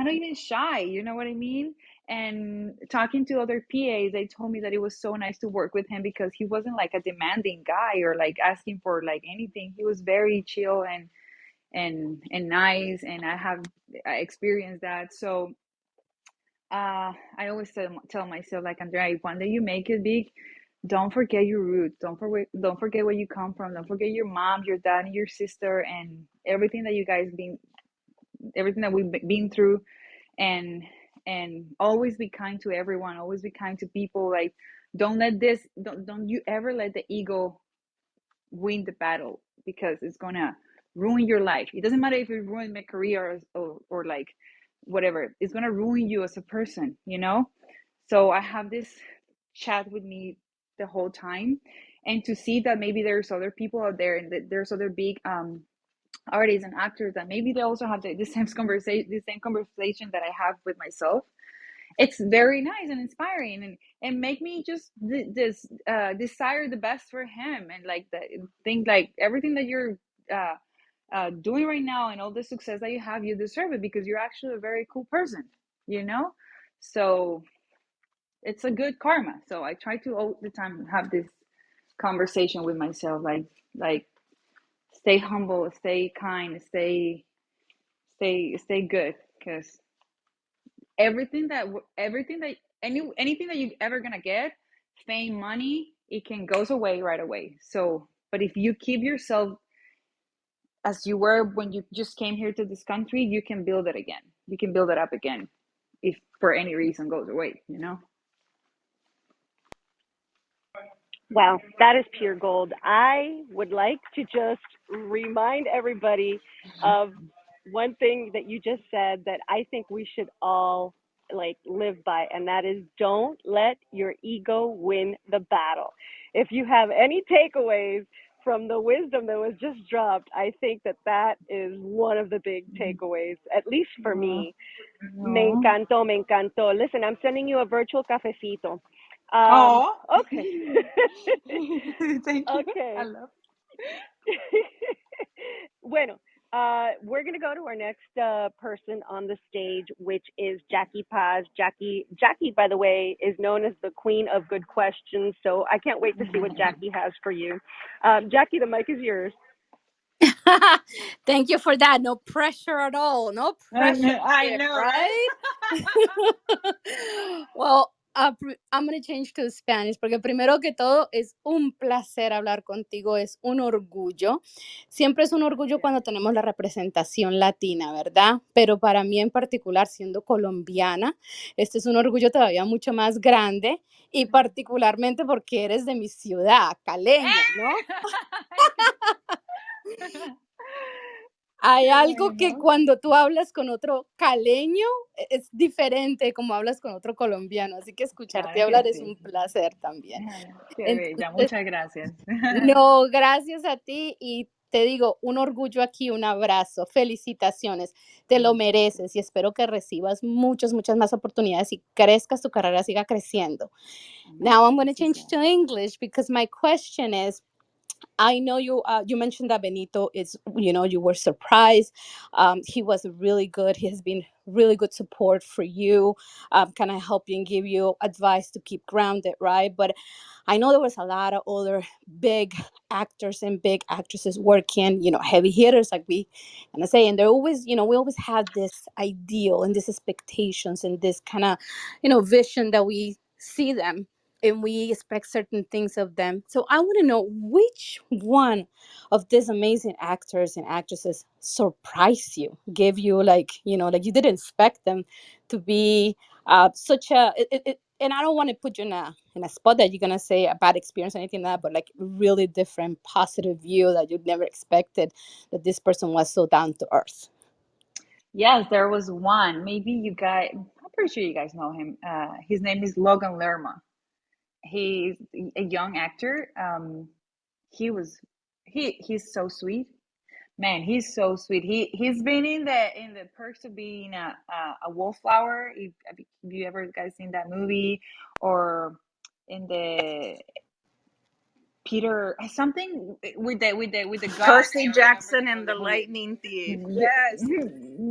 of even shy, you know what I mean? And talking to other PAs, they told me that it was so nice to work with him because he wasn't like a demanding guy or like asking for like anything. He was very chill and nice, and I experienced that. So I always tell myself, like, Andrea, if one day you make it big, don't forget your roots. Don't forget where you come from. Don't forget your mom, your dad, and your sister, and everything that you guys been, everything that we've been through, and always be kind to everyone. Always be kind to people. Like, don't you ever let the ego win the battle, because it's gonna ruin your life. It doesn't matter if it ruined my career or like whatever. It's gonna ruin you as a person. So I have this chat with me the whole time, and to see that maybe there's other people out there, and that there's other big artists and actors that maybe they also have the same conversation that I have with myself. It's very nice and inspiring, and make me just desire the best for him, and like think like everything that you're uh, doing right now, and all the success that you have, you deserve it, because you're actually a very cool person. So it's a good karma. So I try to all the time have this conversation with myself, like stay humble, stay kind, stay good, because anything that you ever gonna get, fame, money, it can goes away right away. So, but if you keep yourself as you were when you just came here to this country, you can build it again. You can build it up again if for any reason goes away. Wow, that is pure gold. I would like to just remind everybody of one thing that you just said that I think we should all like live by, and that is don't let your ego win the battle. If you have any takeaways from the wisdom that was just dropped, I think that that is one of the big takeaways, at least for Oh, me. Me no. encantó, me encantó. Listen, I'm sending you a virtual cafecito. Oh. Okay. Thank you. I Okay. love. Bueno, We're going to go to our next person on the stage, which is Jackie Paz. Jackie, by the way, is known as the queen of good questions, so I can't wait to see what Jackie has for you. Jackie, the mic is yours. Thank you for that. No pressure at all. No pressure I here, know, right? Well, I'm going to change to Spanish porque primero que todo es un placer hablar contigo, es un orgullo. Siempre es un orgullo cuando tenemos la representación latina, ¿verdad? Pero para mí en particular, siendo colombiana, este es un orgullo todavía mucho más grande y particularmente porque eres de mi ciudad, caleña, ¿no? Hay Qué algo que bueno. cuando tú hablas con otro caleño es diferente como hablas con otro colombiano, así que escucharte Claro que hablar es sí. un placer también. Qué bella, Entonces, muchas gracias. no, gracias a ti y te digo, un orgullo aquí, un abrazo, felicitaciones, te lo mereces y espero que recibas muchas más oportunidades y crezcas, tu carrera siga creciendo. Now I'm going to change to English because my question is, I know you. You mentioned that Benito is. You were surprised. He was really good. He has been really good support for you. Kind of help you and give you advice to keep grounded, right? But I know there was a lot of other big actors and big actresses working. Heavy hitters like we kind of say, and they're always. We always had this ideal and this expectations and this kind of, vision that we see them and we expect certain things of them. So I want to know which one of these amazing actors and actresses surprised you, gave you like you didn't expect them to be such a. And I don't want to put you in a spot that you're gonna say a bad experience or anything like that, but like really different, positive view that you'd never expected that this person was so down to earth. Yes, there was one. Maybe you guys, I'm pretty sure you guys know him. His name is Logan Lerma. He's a young actor. He's so sweet. Man, he's so sweet. He's been in the Perks of Being a Wallflower. Have you ever guys seen that movie? Or in the Peter something with the gods. I Percy don't remember the Jackson name of and the the movie. Lightning Thief. Yes.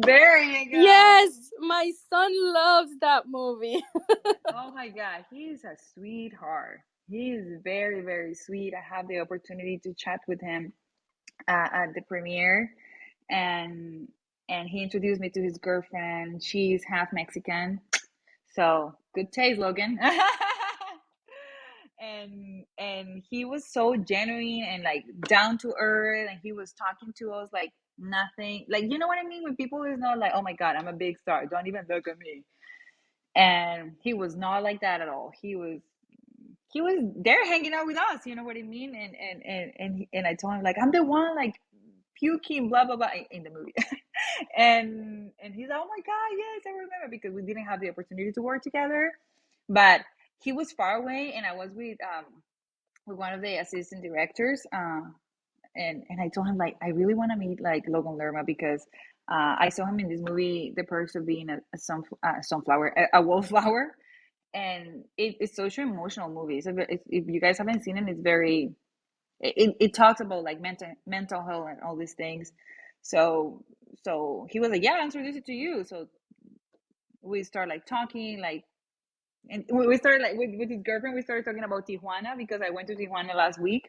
There you go. Yes, my son loves that movie. Oh my God, he's a sweetheart. He's very, very sweet. I have the opportunity to chat with him at the premiere, and he introduced me to his girlfriend. She's half Mexican, so good taste, Logan. And he was so genuine and like down to earth, and he was talking to us like nothing, like, you know what I mean, when people is not like, oh my God, I'm a big star, don't even look at me. And he was not like that at all. He was there hanging out with us, you know what I mean. And I told him like, I'm the one like puking blah blah blah in the movie. And he's like, oh my God, yes, I remember, because we didn't have the opportunity to work together, but he was far away and I was with one of the assistant directors, and I told him like, I really want to meet like Logan Lerma, because I saw him in this movie, The Perks of Being a Sunflower, a Wallflower, and it's such an emotional movie. If you guys haven't seen it, it's very, it talks about like mental health and all these things. So he was like, yeah, I'll introduce it to you. So we start like talking, like, and we started like with his girlfriend, we started talking about Tijuana, because I went to Tijuana last week,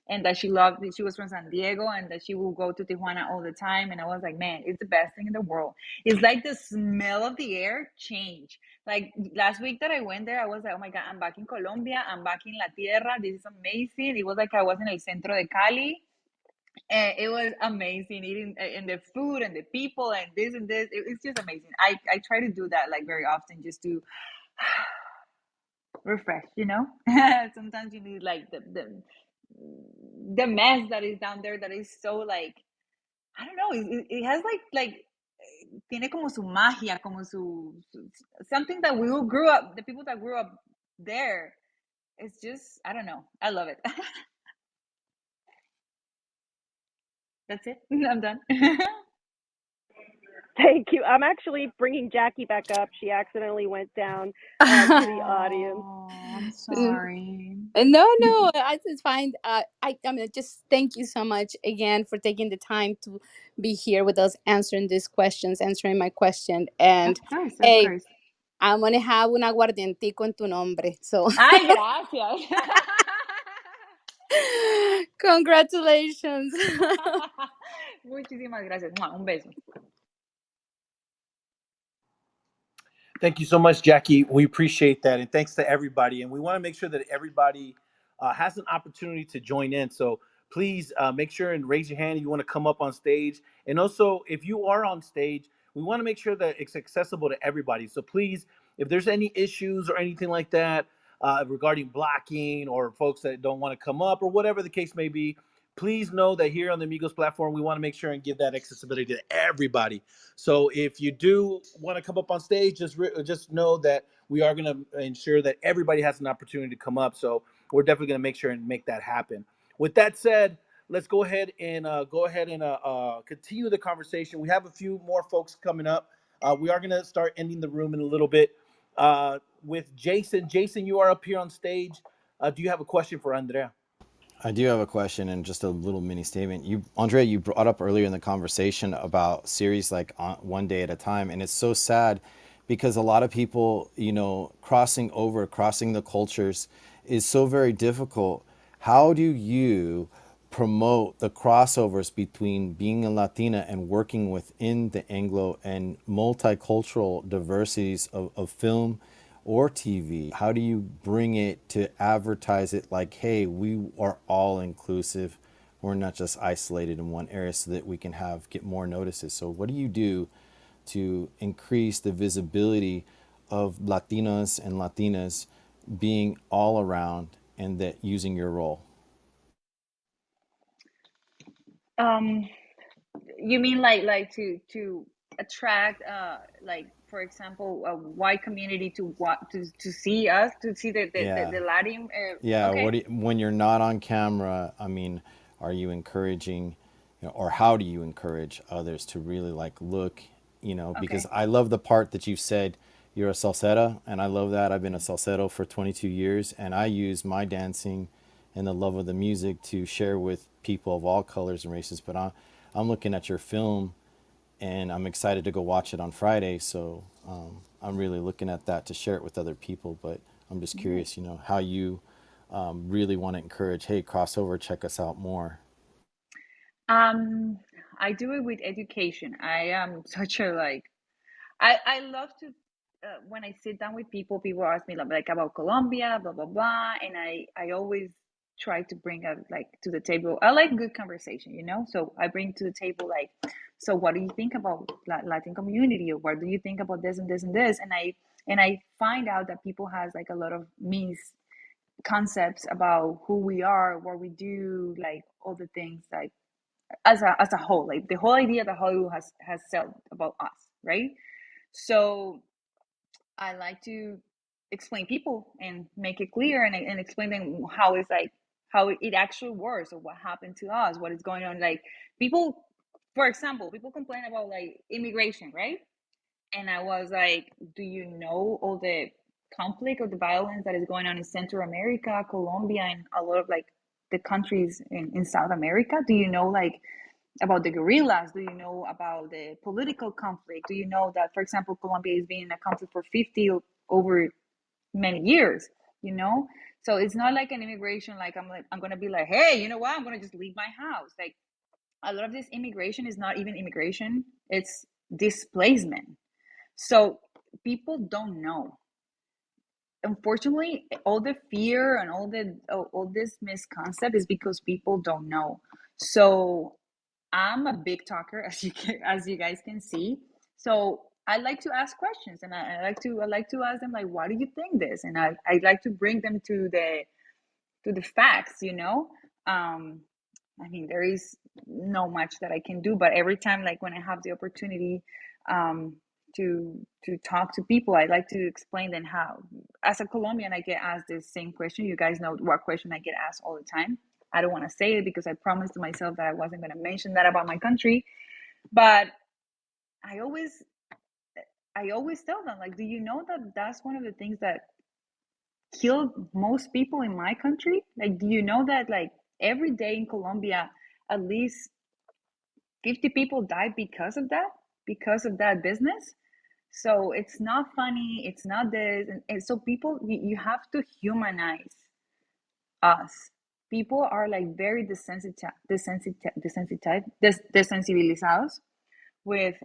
and that she loved it. She was from San Diego, and that she will go to Tijuana all the time. And I was like, man, it's the best thing in the world. It's like the smell of the air change. Like last week that I went there, I was like, oh my God, I'm back in Colombia. I'm back in La Tierra. This is amazing. It was like I was in El Centro de Cali. And it was amazing eating, and the food and the people and this and this. It's just amazing. I try to do that like very often, just to refresh, you know. Sometimes you need like the mess that is down there, that is so like, I don't know, it has like tiene como su magia, como su something that we all grew up, the people that grew up there. It's just, I don't know, I love it. That's it. I'm done. Thank you. I'm actually bringing Jackie back up. She accidentally went down to the audience. Oh, I'm sorry. No, it's fine. I mean, just thank you so much again for taking the time to be here with us, answering these questions, answering my question. And Of course, of hey, course. I'm gonna have un aguardientico en tu nombre. So, Ay, gracias. congratulations. Muchísimas gracias. Mua, un beso. Thank you so much, Jackie. We appreciate that. And thanks to everybody. And we want to make sure that everybody has an opportunity to join in. So please make sure and raise your hand if you want to come up on stage. And also, if you are on stage, we want to make sure that it's accessible to everybody. So please, if there's any issues or anything like that regarding blocking or folks that don't want to come up or whatever the case may be, please know that here on the Amigos platform, we want to make sure and give that accessibility to everybody. So if you do want to come up on stage, just know that we are going to ensure that everybody has an opportunity to come up. So we're definitely going to make sure and make that happen. With that said, let's go ahead and continue the conversation. We have a few more folks coming up. We are going to start ending the room in a little bit with Jason. Jason, you are up here on stage. Do you have a question for Andrea? I do have a question and just a little mini statement. Andrea, you brought up earlier in the conversation about series like One Day at a Time, and it's so sad because a lot of people, crossing the cultures is so very difficult. How do you promote the crossovers between being a Latina and working within the Anglo and multicultural diversities of film or TV? How do you bring it to advertise it like, hey, we are all inclusive. We're not just isolated in one area so that we can get more notices. So what do you do to increase the visibility of Latinos and Latinas being all around and that using your role? You mean like to attract like, for example, a white community to see us, to see Yeah. the Latin Yeah. okay. When you're not on camera, I mean, are you encouraging, or how do you encourage others to really look, because Okay. I love the part that you said you're a salsera, and I love that. I've been a salsero for 22 years, and I use my dancing and the love of the music to share with people of all colors and races. But I'm looking at your film, and I'm excited to go watch it on Friday. So I'm really looking at that to share it with other people. But I'm just curious, how you really want to encourage, hey, crossover, check us out more. I do it with education. I am such a I love to when I sit down with people, people ask me like about Colombia, blah blah blah, and I always try to bring up like to the table. I like good conversation, So I bring to the table like, so what do you think about Latin community, or what do you think about this and this and this? And I find out that people has like a lot of misconcepts about who we are, what we do, like all the things like as a whole, like the whole idea that Hollywood has said about us, right? So I like to explain people and make it clear, and explain them how it's like how it actually works, or what happened to us, what is going on. Like people, for example, people complain about like immigration, right? And I was like, do you know all the conflict or the violence that is going on in Central America, Colombia, and a lot of like the countries in South America? Do you know like about the guerrillas? Do you know about the political conflict? Do you know that, for example, Colombia is being in a conflict for 50 over many years? So it's not like an immigration, like I'm gonna be like, hey, you know what? I'm gonna just leave my house. Like a lot of this immigration is not even immigration; it's displacement. So people don't know. Unfortunately, all the fear and all this misconcept is because people don't know. So I'm a big talker, as you guys can see. So I like to ask questions, and I like to ask them like, why do you think this? And I like to bring them to the facts. I mean, there is no much that I can do, but every time, like when I have the opportunity to talk to people, I like to explain them how. As a Colombian, I get asked the same question. You guys know what question I get asked all the time. I don't want to say it because I promised to myself that I wasn't going to mention that about my country, but I always tell them, like, do you know that that's one of the things that killed most people in my country? Like, do you know that, like, every day in Colombia, at least 50 people die because of that business? So it's not funny, it's not this. And so people, you have to humanize us. People are like very desensibilizados with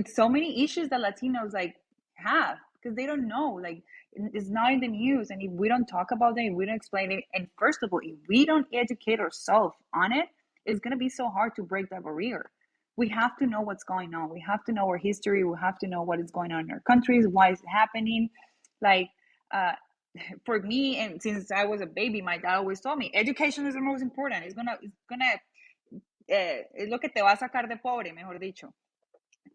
so many issues that Latinos like have, because they don't know, like, it's not in the news. And if we don't talk about it, if we don't explain it, and first of all, if we don't educate ourselves on it, it's going to be so hard to break that barrier. We have to know what's going on. We have to know our history. We have to know what is going on in our countries, why it's happening. Like, for me, and since I was a baby, my dad always told me education is the most important. Es lo que te va a sacar de pobre, mejor dicho.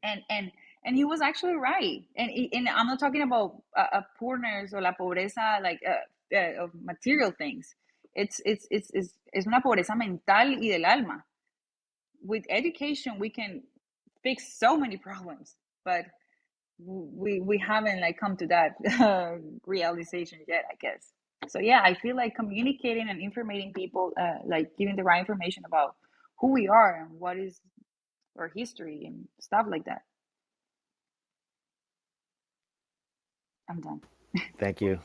And he was actually right. And I'm not talking about a poorness or la pobreza, like of material things. Es una pobreza mental y del alma. With education, we can fix so many problems, but we haven't like come to that realization yet, I guess. So yeah, I feel like communicating and informating people, like giving the right information about who we are and what is our history and stuff like that. I'm done. Thank you.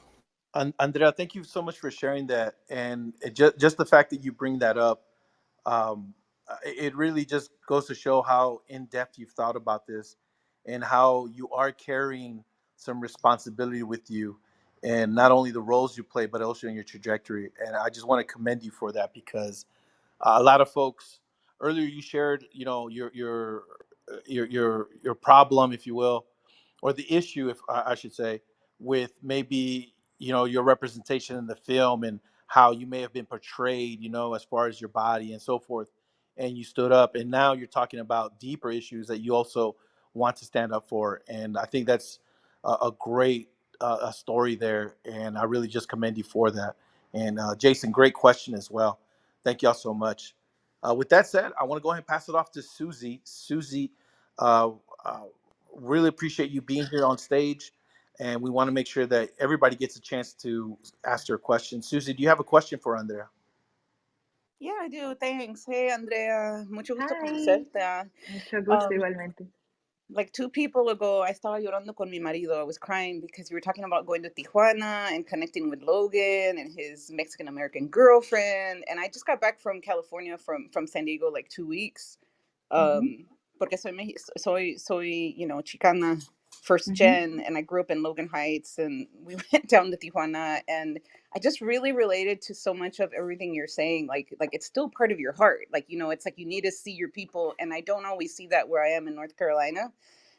Andrea, thank you so much for sharing that, and just the fact that you bring that up, um, it really just goes to show how in depth you've thought about this, and how you are carrying some responsibility with you, and not only the roles you play, but also in your trajectory. And I just want to commend you for that, because a lot of folks earlier you shared, your problem, if you will, or the issue, if I should say, with maybe your representation in the film, and how you may have been portrayed, as far as your body and so forth, and you stood up, and now you're talking about deeper issues that you also want to stand up for. And I think that's a great a story there, and I really just commend you for that. And Jason, great question as well. Thank y'all so much. With that said, I want to go ahead and pass it off to Susie. Susie, uh, uh, really appreciate you being here on stage, and we want to make sure that everybody gets a chance to ask their question. Susie, do you have a question for Andrea? Yeah, I do. Thanks. Hey, Andrea. Mucho gusto Hi. conocerte. Mucho gusto Um, igualmente. like 2 people ago, I estaba llorando con mi marido. I was crying because you were talking about going to Tijuana and connecting with Logan and his Mexican American girlfriend. And I just got back from California, from San Diego, like 2 weeks. Porque soy, Chicana, first gen, and I grew up in Logan Heights, and we went down to Tijuana, and I just really related to so much of everything you're saying. Like it's still part of your heart. Like, it's like you need to see your people, and I don't always see that where I am in North Carolina.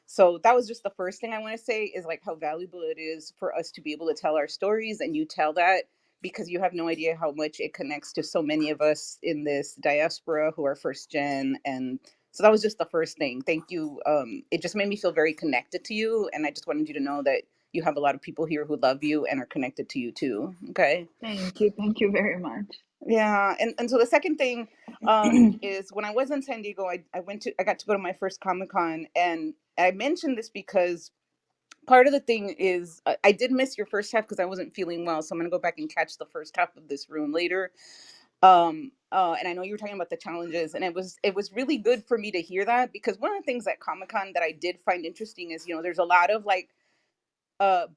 So that was just the first thing I want to say, is like how valuable it is for us to be able to tell our stories, and you tell that because you have no idea how much it connects to so many of us in this diaspora who are first gen. And so that was just the first thing. Thank you. It just made me feel very connected to you, and I just wanted you to know that you have a lot of people here who love you and are connected to you too. Okay. Thank you very much. Yeah, and so the second thing is, when I was in San Diego, I got to go to my first Comic-Con, and I mentioned this because part of the thing is, I did miss your first half because I wasn't feeling well, so I'm gonna go back and catch the first half of this room later. And I know you were talking about the challenges, and it was really good for me to hear that, because one of the things at Comic-Con that I did find interesting is, there's a lot of like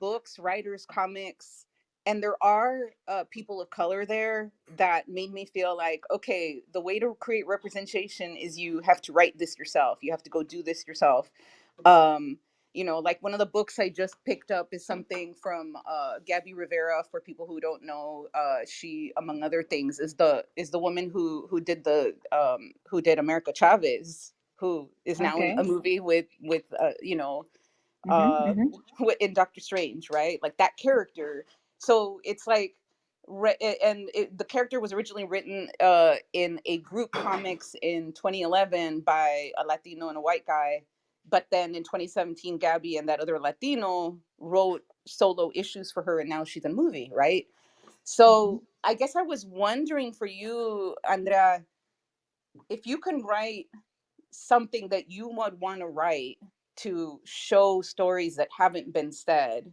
books, writers, comics, and there are people of color there that made me feel like, okay, the way to create representation is you have to write this yourself. You have to go do this yourself. Um, like one of the books I just picked up is something from Gabby Rivera. For people who don't know, she, among other things, is the woman who did America Chavez, who is now in Okay. a movie with uh in Doctor Strange, right? Like that character. So it's like, the character was originally written in a group comics in 2011 by a Latino and a white guy, but then in 2017 Gabby and that other Latino wrote solo issues for her, and now she's in a movie, right? So I guess I was wondering for you, Andrea, if you can write something that you would want to write to show stories that haven't been said?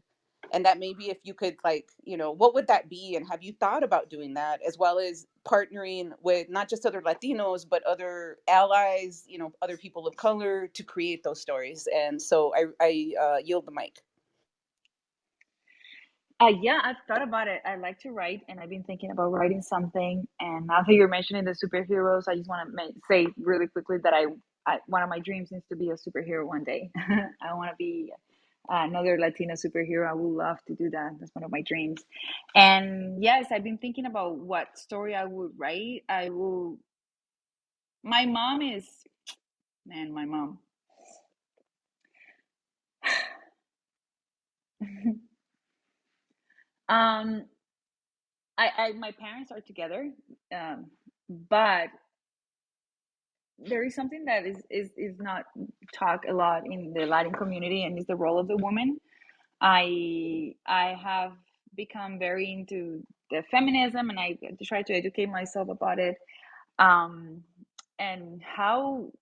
And that maybe if you could, like, what would that be? And have you thought about doing that, as well as partnering with not just other Latinos, but other allies, other people of color, to create those stories? And so I yield the mic. Yeah, I've thought about it. I like to write, and I've been thinking about writing something. And now that you're mentioning the superheroes, I just want to say really quickly that one of my dreams is to be a superhero one day. I want to be another Latina superhero. I would love to do that. That's one of my dreams. And yes, I've been thinking about what story I would write. My mom is, man, my mom. um, my parents are together, but there is something that is not talked a lot in the Latin community, and is the role of the woman. I have become very into the feminism, and I try to educate myself about it. And how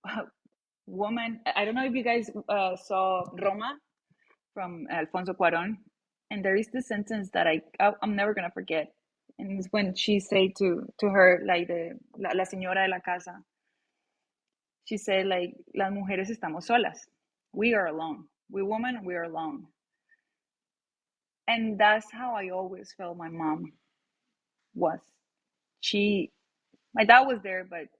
woman. I don't know if you guys saw Roma from Alfonso Cuarón, and there is this sentence that I'm never gonna forget, and it's when she say to her, like, la señora de la casa. She said, like, las mujeres estamos solas. We are alone. We women, we are alone. And that's how I always felt my mom was. My dad was there, but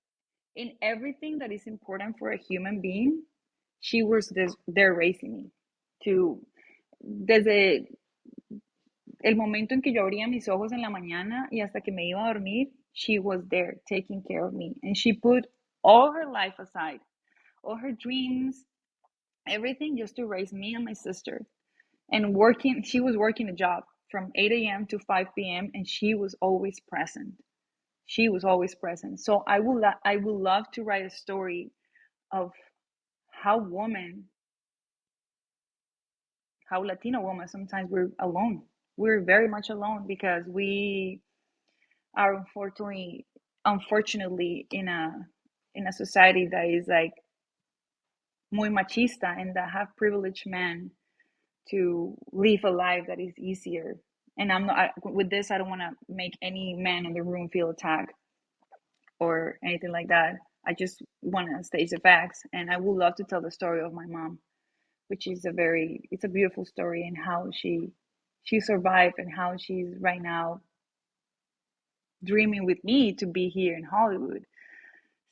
in everything that is important for a human being, she was there raising me. Desde el momento en que yo abría mis ojos en la mañana y hasta que me iba a dormir, she was there taking care of me. And she put all her life aside, all her dreams, everything, just to raise me and my sister. And she was working a job from 8 a.m. to 5 p.m. and she was always present. She was always present. So I would love to write a story of how Latino women, sometimes we're alone. We're very much alone because we are unfortunately in a society that is like muy machista, and that have privileged men to live a life that is easier. And with this, I don't want to make any man in the room feel attacked or anything like that. I just want to state the facts, and I would love to tell the story of my mom, which is it's a beautiful story, and how she survived, and how she's right now dreaming with me to be here in Hollywood.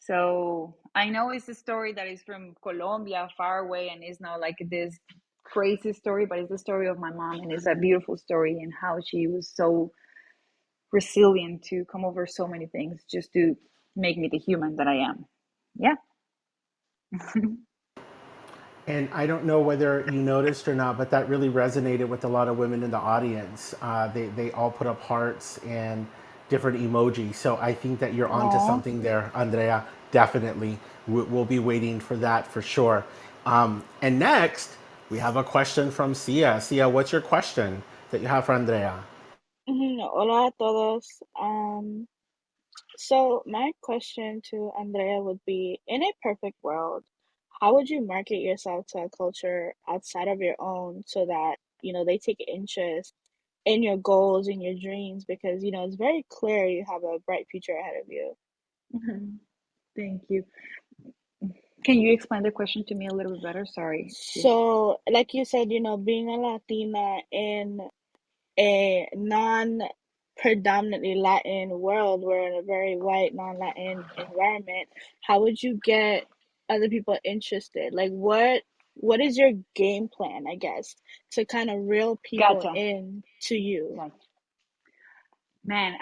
So I know it's a story that is from Colombia, far away, and it's not like this crazy story, but it's the story of my mom, and it's a beautiful story, and how she was so resilient to come over so many things just to make me the human that I am. Yeah. And I don't know whether you noticed or not, but that really resonated with a lot of women in the audience. They all put up hearts and different emojis. So I think that you're onto Aww. something there, Andrea. Definitely. We'll be waiting for that for sure. And next, we have a question from Sia. Sia, what's your question that you have for Andrea? Hola a todos. So my question to Andrea would be, in a perfect world, how would you market yourself to a culture outside of your own so that, they take interest in your goals and your dreams? Because, it's very clear you have a bright future ahead of you. Thank you. Can you explain the question to me a little bit better? Sorry. So, like you said, being a Latina in a non-predominantly Latin world, we're in a very white, non-Latin environment. How would you get other people interested? Like, what is your game plan, I guess, to kind of reel people in to you? Gotcha. Man,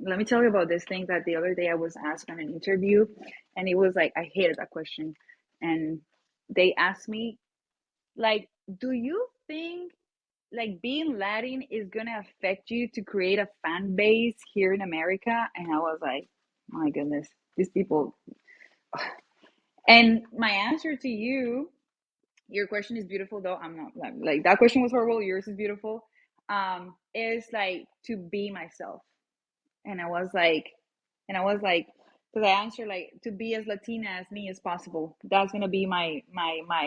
let me tell you about this thing that the other day I was asked on an interview, and it was like, I hated that question. And they asked me, like, do you think like being Latin is gonna affect you to create a fan base here in America? And I was like, my goodness, these people. And my answer to you, your question is beautiful, though I'm not like that question was horrible. Yours is beautiful. Is like to be myself. And I was like, because I answer like to be as Latina as me as possible. That's gonna be my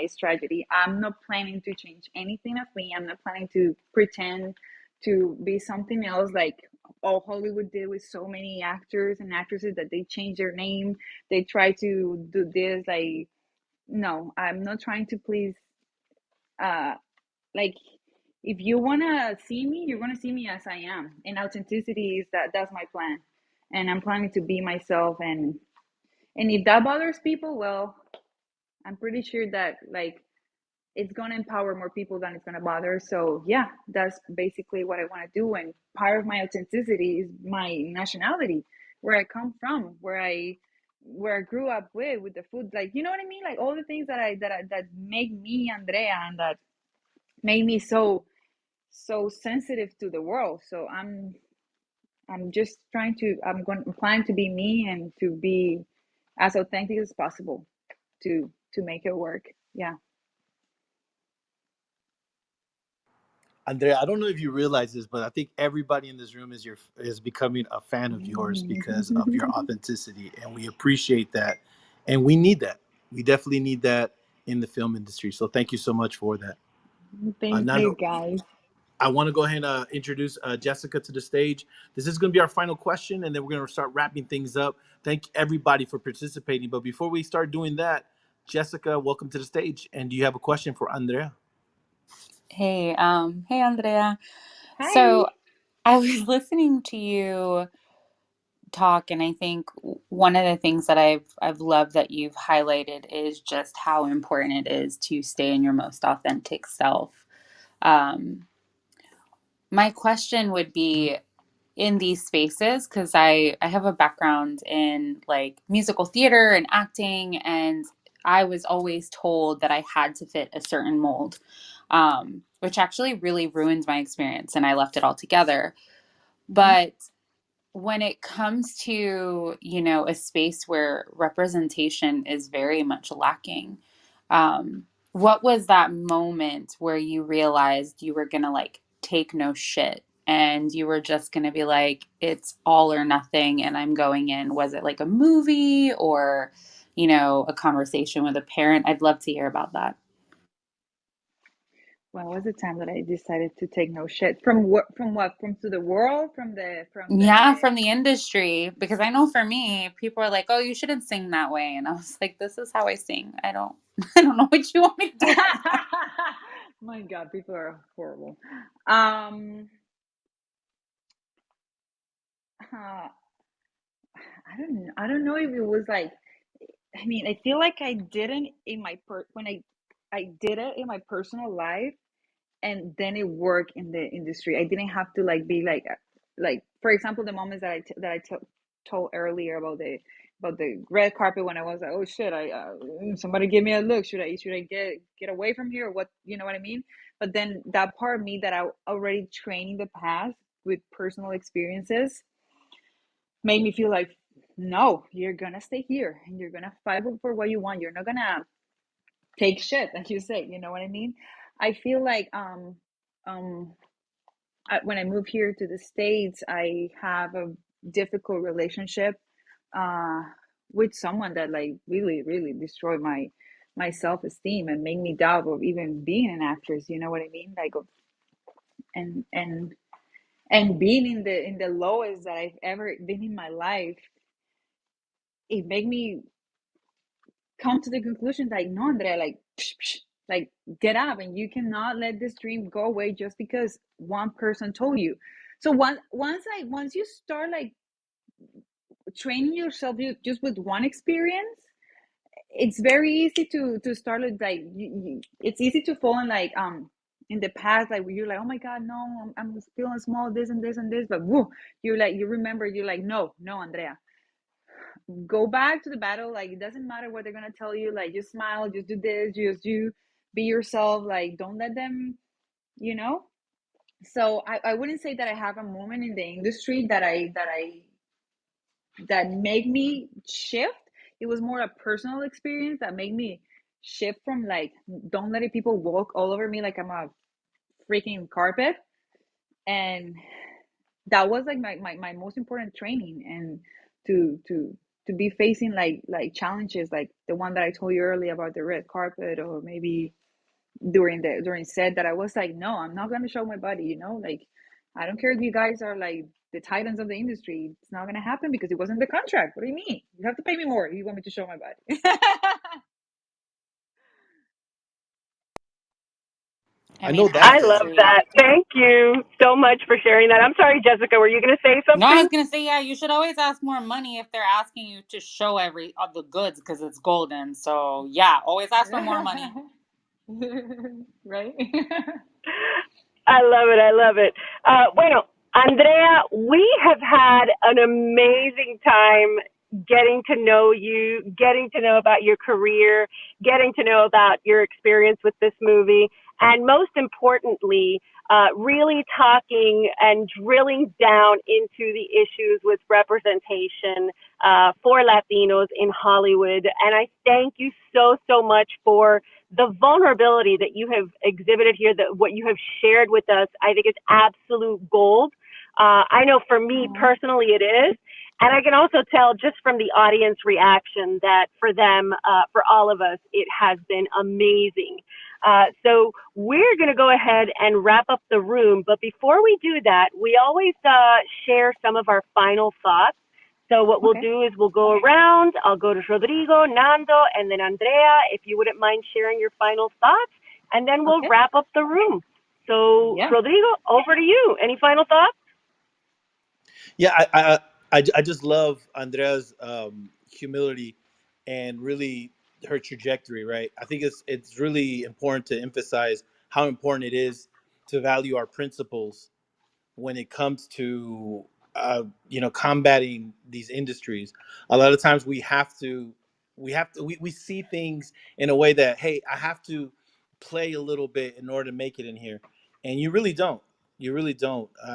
strategy. I'm not planning to change anything of me. I'm not planning to pretend to be something else like all Hollywood did with so many actors and actresses that they change their name. They try to do this like no, I'm not trying to please uh like if you wanna see me, you're gonna see me as I am. And authenticity is that's my plan. And I'm planning to be myself and if that bothers people, well, I'm pretty sure that like it's gonna empower more people than it's gonna bother. So yeah, that's basically what I want to do. And part of my authenticity is my nationality, where I come from, where I grew up with the food, like you know what I mean, like all the things that make me Andrea and that made me so sensitive to the world. So I'm just trying to I'm planning to be me and to be as authentic as possible to make it work. Yeah. Andrea, I don't know if you realize this, but I think everybody in this room is becoming a fan of yours because of your authenticity, and we appreciate that, and we need that. We definitely need that in the film industry. So thank you so much for that. Thank you, Nando, guys. I want to go ahead and introduce Jessica to the stage. This is going to be our final question, and then we're going to start wrapping things up. Thank everybody for participating. But before we start doing that, Jessica, welcome to the stage. And do you have a question for Andrea? Hey, Andrea. Hi. So I was listening to you talk, and I think one of the things that I've loved that you've highlighted is just how important it is to stay in your most authentic self. Um, my question would be in these spaces because I have a background in like musical theater and acting, and I was always told that I had to fit a certain mold, which actually really ruined my experience, and I left it all together. But when it comes to, a space where representation is very much lacking, what was that moment where you realized you were gonna like take no shit and you were just gonna be like, it's all or nothing and I'm going in? Was it like a movie or, a conversation with a parent? I'd love to hear about that. When was the time that I decided to take no shit from what? From what? From to the world? From the? Yeah, from the industry, because I know for me, people are like, "Oh, you shouldn't sing that way," and I was like, "This is how I sing. I don't, I don't know what you want me to do." My God, people are horrible. Um, uh, I don't know if it was like. I mean, I feel like I didn't in my when I did it in my personal life, and then it worked in the industry. I didn't have to like be like for example, the moments that told earlier about the red carpet when I was like, oh shit, I somebody give me a look. Should I get away from here or what? You know what I mean? But then that part of me that I already trained in the past with personal experiences made me feel like, no, you're gonna stay here and you're gonna fight for what you want. You're not gonna take shit, like you say. You know what I mean? I feel like um when I moved here to the States, I have a difficult relationship uh, with someone that like really, really destroyed my self esteem and made me doubt of even being an actress. You know what I mean? Like, and and and being in the lowest that I've ever been in my life, it made me come to the conclusion like, no, Andrea, like, like get up, and you cannot let this dream go away just because one person told you. So once you start like training yourself just with one experience, it's very easy to start with like it's easy to fall in like in the past, like where you're like, oh my god, no, I'm feeling small, this and this and this, but woo, you're like, you remember, you're like, no, Andrea, go back to the battle. Like it doesn't matter what they're gonna tell you, like just smile, just do this, just you be yourself, like don't let them, you know. So I wouldn't say that I have a moment in the industry that made me shift. It was more a personal experience that made me shift from like, don't let people walk all over me like I'm a freaking carpet. And that was like my most important training, and to to be facing like challenges like the one that I told you earlier about the red carpet, or maybe during set, that I was like, no, I'm not gonna show my body, like I don't care if you guys are like the titans of the industry. It's not gonna happen because it wasn't the contract. What do you mean? You have to pay me more if you want me to show my body. I I mean, know I that I for love sure. actually, that. Thank you so much for sharing that. I'm sorry, Jessica, were you going to say no, I was something? gonna say, yeah, you should always ask more money if they're asking you to show every of the goods because it's golden. So yeah, always ask for more money. Right. I love it. I love it. Bueno, Andrea, we have had an amazing time getting to know you, getting to know about your career, getting to know about your experience with this movie, and most importantly, really talking and drilling down into the issues with representation for Latinos in Hollywood. And I thank you so, so much for the vulnerability that you have exhibited here, that what you have shared with us, I think is absolute gold. I know for me Oh, personally it is. And I can also tell just from the audience reaction that for them, for all of us, it has been amazing. So we're going to go ahead and wrap up the room. But before we do that, we always share some of our final thoughts. So what we'll okay. do is we'll go around. I'll go to Rodrigo, Nando, and then Andrea, if you wouldn't mind sharing your final thoughts, and then we'll Okay. wrap up the room. So, Yeah. Rodrigo, over to you. Any final thoughts? Yeah, I just love Andrea's humility and really her trajectory, right? I think it's really important to emphasize how important it is to value our principles when it comes to combating these industries. A lot of times we see things in a way that, hey, I have to play a little bit in order to make it in here, and you really don't,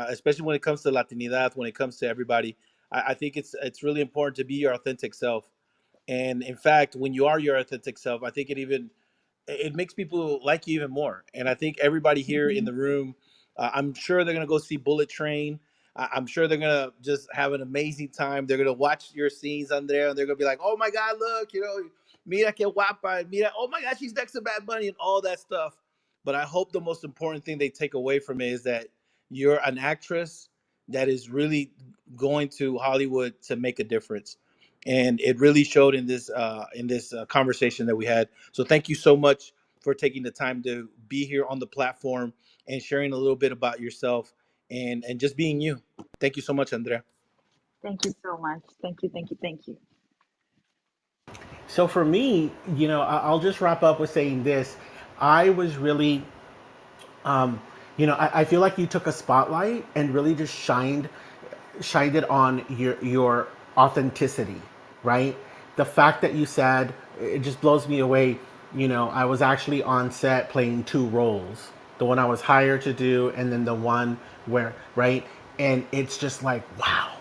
especially when it comes to latinidad, when it comes to everybody. I think it's really important to be your authentic self. And in fact, when you are your authentic self, I think it makes people like you even more. And I think everybody here in Hmm. the room, I'm sure they're gonna go see Bullet Train. I'm sure they're gonna just have an amazing time. They're gonna watch your scenes on there, and they're gonna be like, "Oh my God, look, mira que guapa, mira, oh my God, she's next to Bad Bunny," and all that stuff. But I hope the most important thing they take away from it is that you're an actress that is really going to Hollywood to make a difference, and it really showed in this conversation that we had. So thank you so much for taking the time to be here on the platform and sharing a little bit about yourself and just being you. Thank you so much, Andrea. Thank you so much. Thank you. Thank you. Thank you. So for me, I'll just wrap up with saying this. I was really, I feel like you took a spotlight and really just shined it on your authenticity, right? The fact that you said, it just blows me away. I was actually on set playing two roles, the one I was hired to do, and then the one where, right? And it's just like, wow,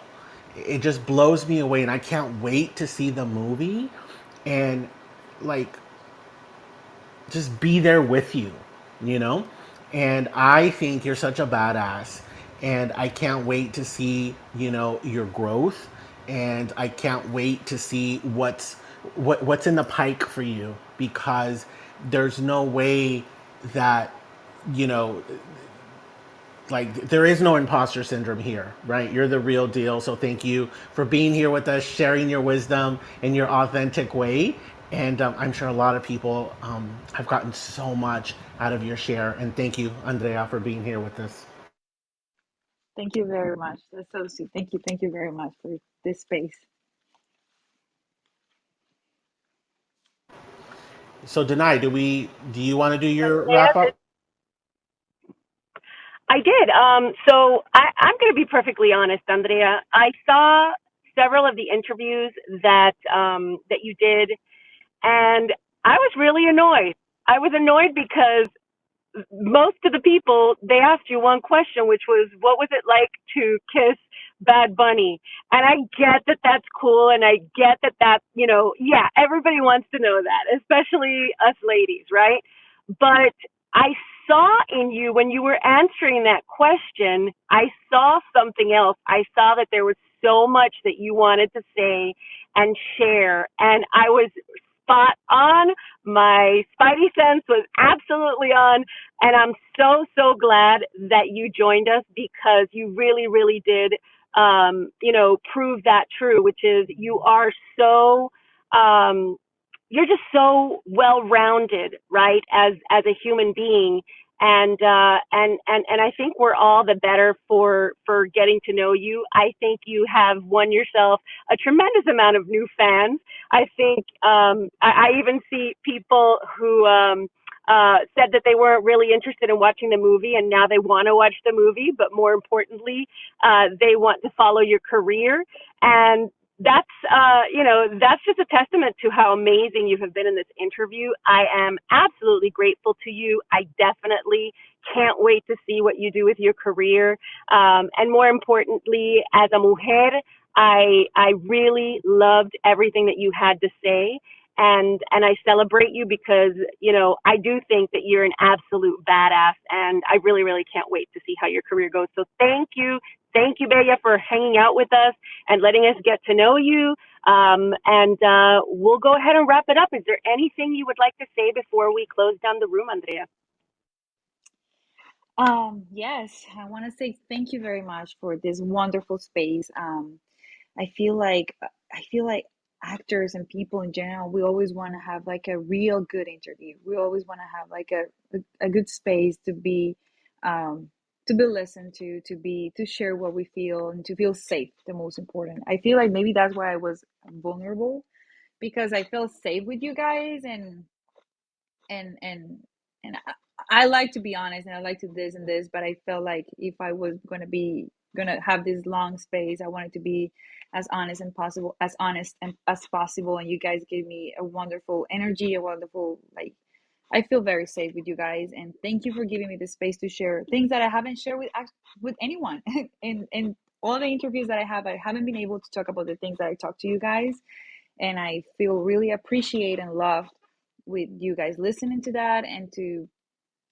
it just blows me away, and I can't wait to see the movie and like just be there with you, you know? And I think you're such a badass. And I can't wait to see, your growth. And I can't wait to see what's in the pike for you, because there's no way that, you know, like there is no imposter syndrome here, right? You're the real deal. So thank you for being here with us, sharing your wisdom in your authentic way. And I'm sure a lot of people have gotten so much out of your share. And thank you, Andrea, for being here with us. Thank you very much. That's so sweet. Thank you. Thank you very much for this space. So Danai, do you want to do your Andrea, wrap up? I did. I'm going to be perfectly honest, Andrea. I saw several of the interviews that you did, and I was really annoyed. I was annoyed because most of the people, they asked you one question, which was, what was it like to kiss Bad Bunny? And I get that that's cool, and I get that that's, yeah, everybody wants to know that, especially us ladies, right? But I saw in you, when you were answering that question, I saw something else. I saw that there was so much that you wanted to say, and share. And I was spot on. My spidey sense was absolutely on. And I'm so, so glad that you joined us because you really, really did, prove that true, which is you are so, you're just so well rounded, right? As a human being. And I think we're all the better for getting to know you. I think you have won yourself a tremendous amount of new fans. I think I even see people who said that they weren't really interested in watching the movie, and now they want to watch the movie. But more importantly, they want to follow your career, and that's just a testament to how amazing you have been in this interview. I am absolutely grateful to you. I definitely can't wait to see what you do with your career. And more importantly, as a mujer, I really loved everything that you had to say. And I celebrate you because, I do think that you're an absolute badass, and I really, really can't wait to see how your career goes. So thank you. Thank you, Bella, for hanging out with us and letting us get to know you. And we'll go ahead and wrap it up. Is there anything you would like to say before we close down the room, Andrea? Yes, I want to say thank you very much for this wonderful space. I feel like actors and people in general, we always want to have like a real good interview. We always want to have like a good space to be listened to share what we feel and to feel safe, the most important. I feel like maybe that's why I was vulnerable, because I felt safe with you guys, and and and I like to be honest, and I like to this and this, but I felt like if I was gonna have this long space, I wanted to be as honest and possible, as honest and as possible. And you guys gave me a wonderful energy, a wonderful, like, I feel very safe with you guys, and thank you for giving me the space to share things that I haven't shared with anyone. In all the interviews that I haven't been able to talk about the things that I talk to you guys, and I feel really appreciated and loved with you guys listening to that and to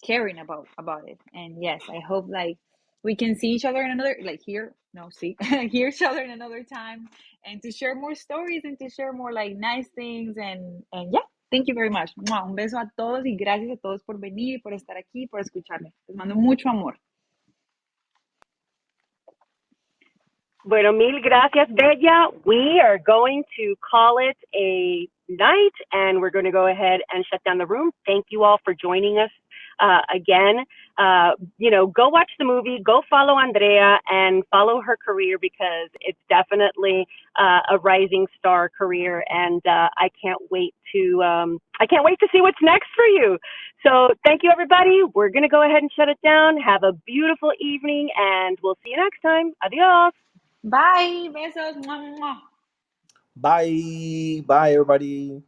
caring about it. And yes, I hope like we can see each other in another, like hear no see hear each other in another time, and to share more stories and to share more like nice things. And yeah, thank you very much. Un beso a todos y gracias a todos por venir, por estar aquí, por escucharme. Les mando mucho amor. Bueno, mil gracias, Bella. We are going to call it a night, and we're going to go ahead and shut down the room. Thank you all for joining us again. Go watch the movie, go follow Andrea, and follow her career, because it's definitely a rising star career, and I can't wait to see what's next for you. So thank you, everybody. We're going to go ahead and shut it down. Have a beautiful evening, and we'll see you next time. Adios. Bye. Besos. Mwah, mwah. Bye. Bye, everybody.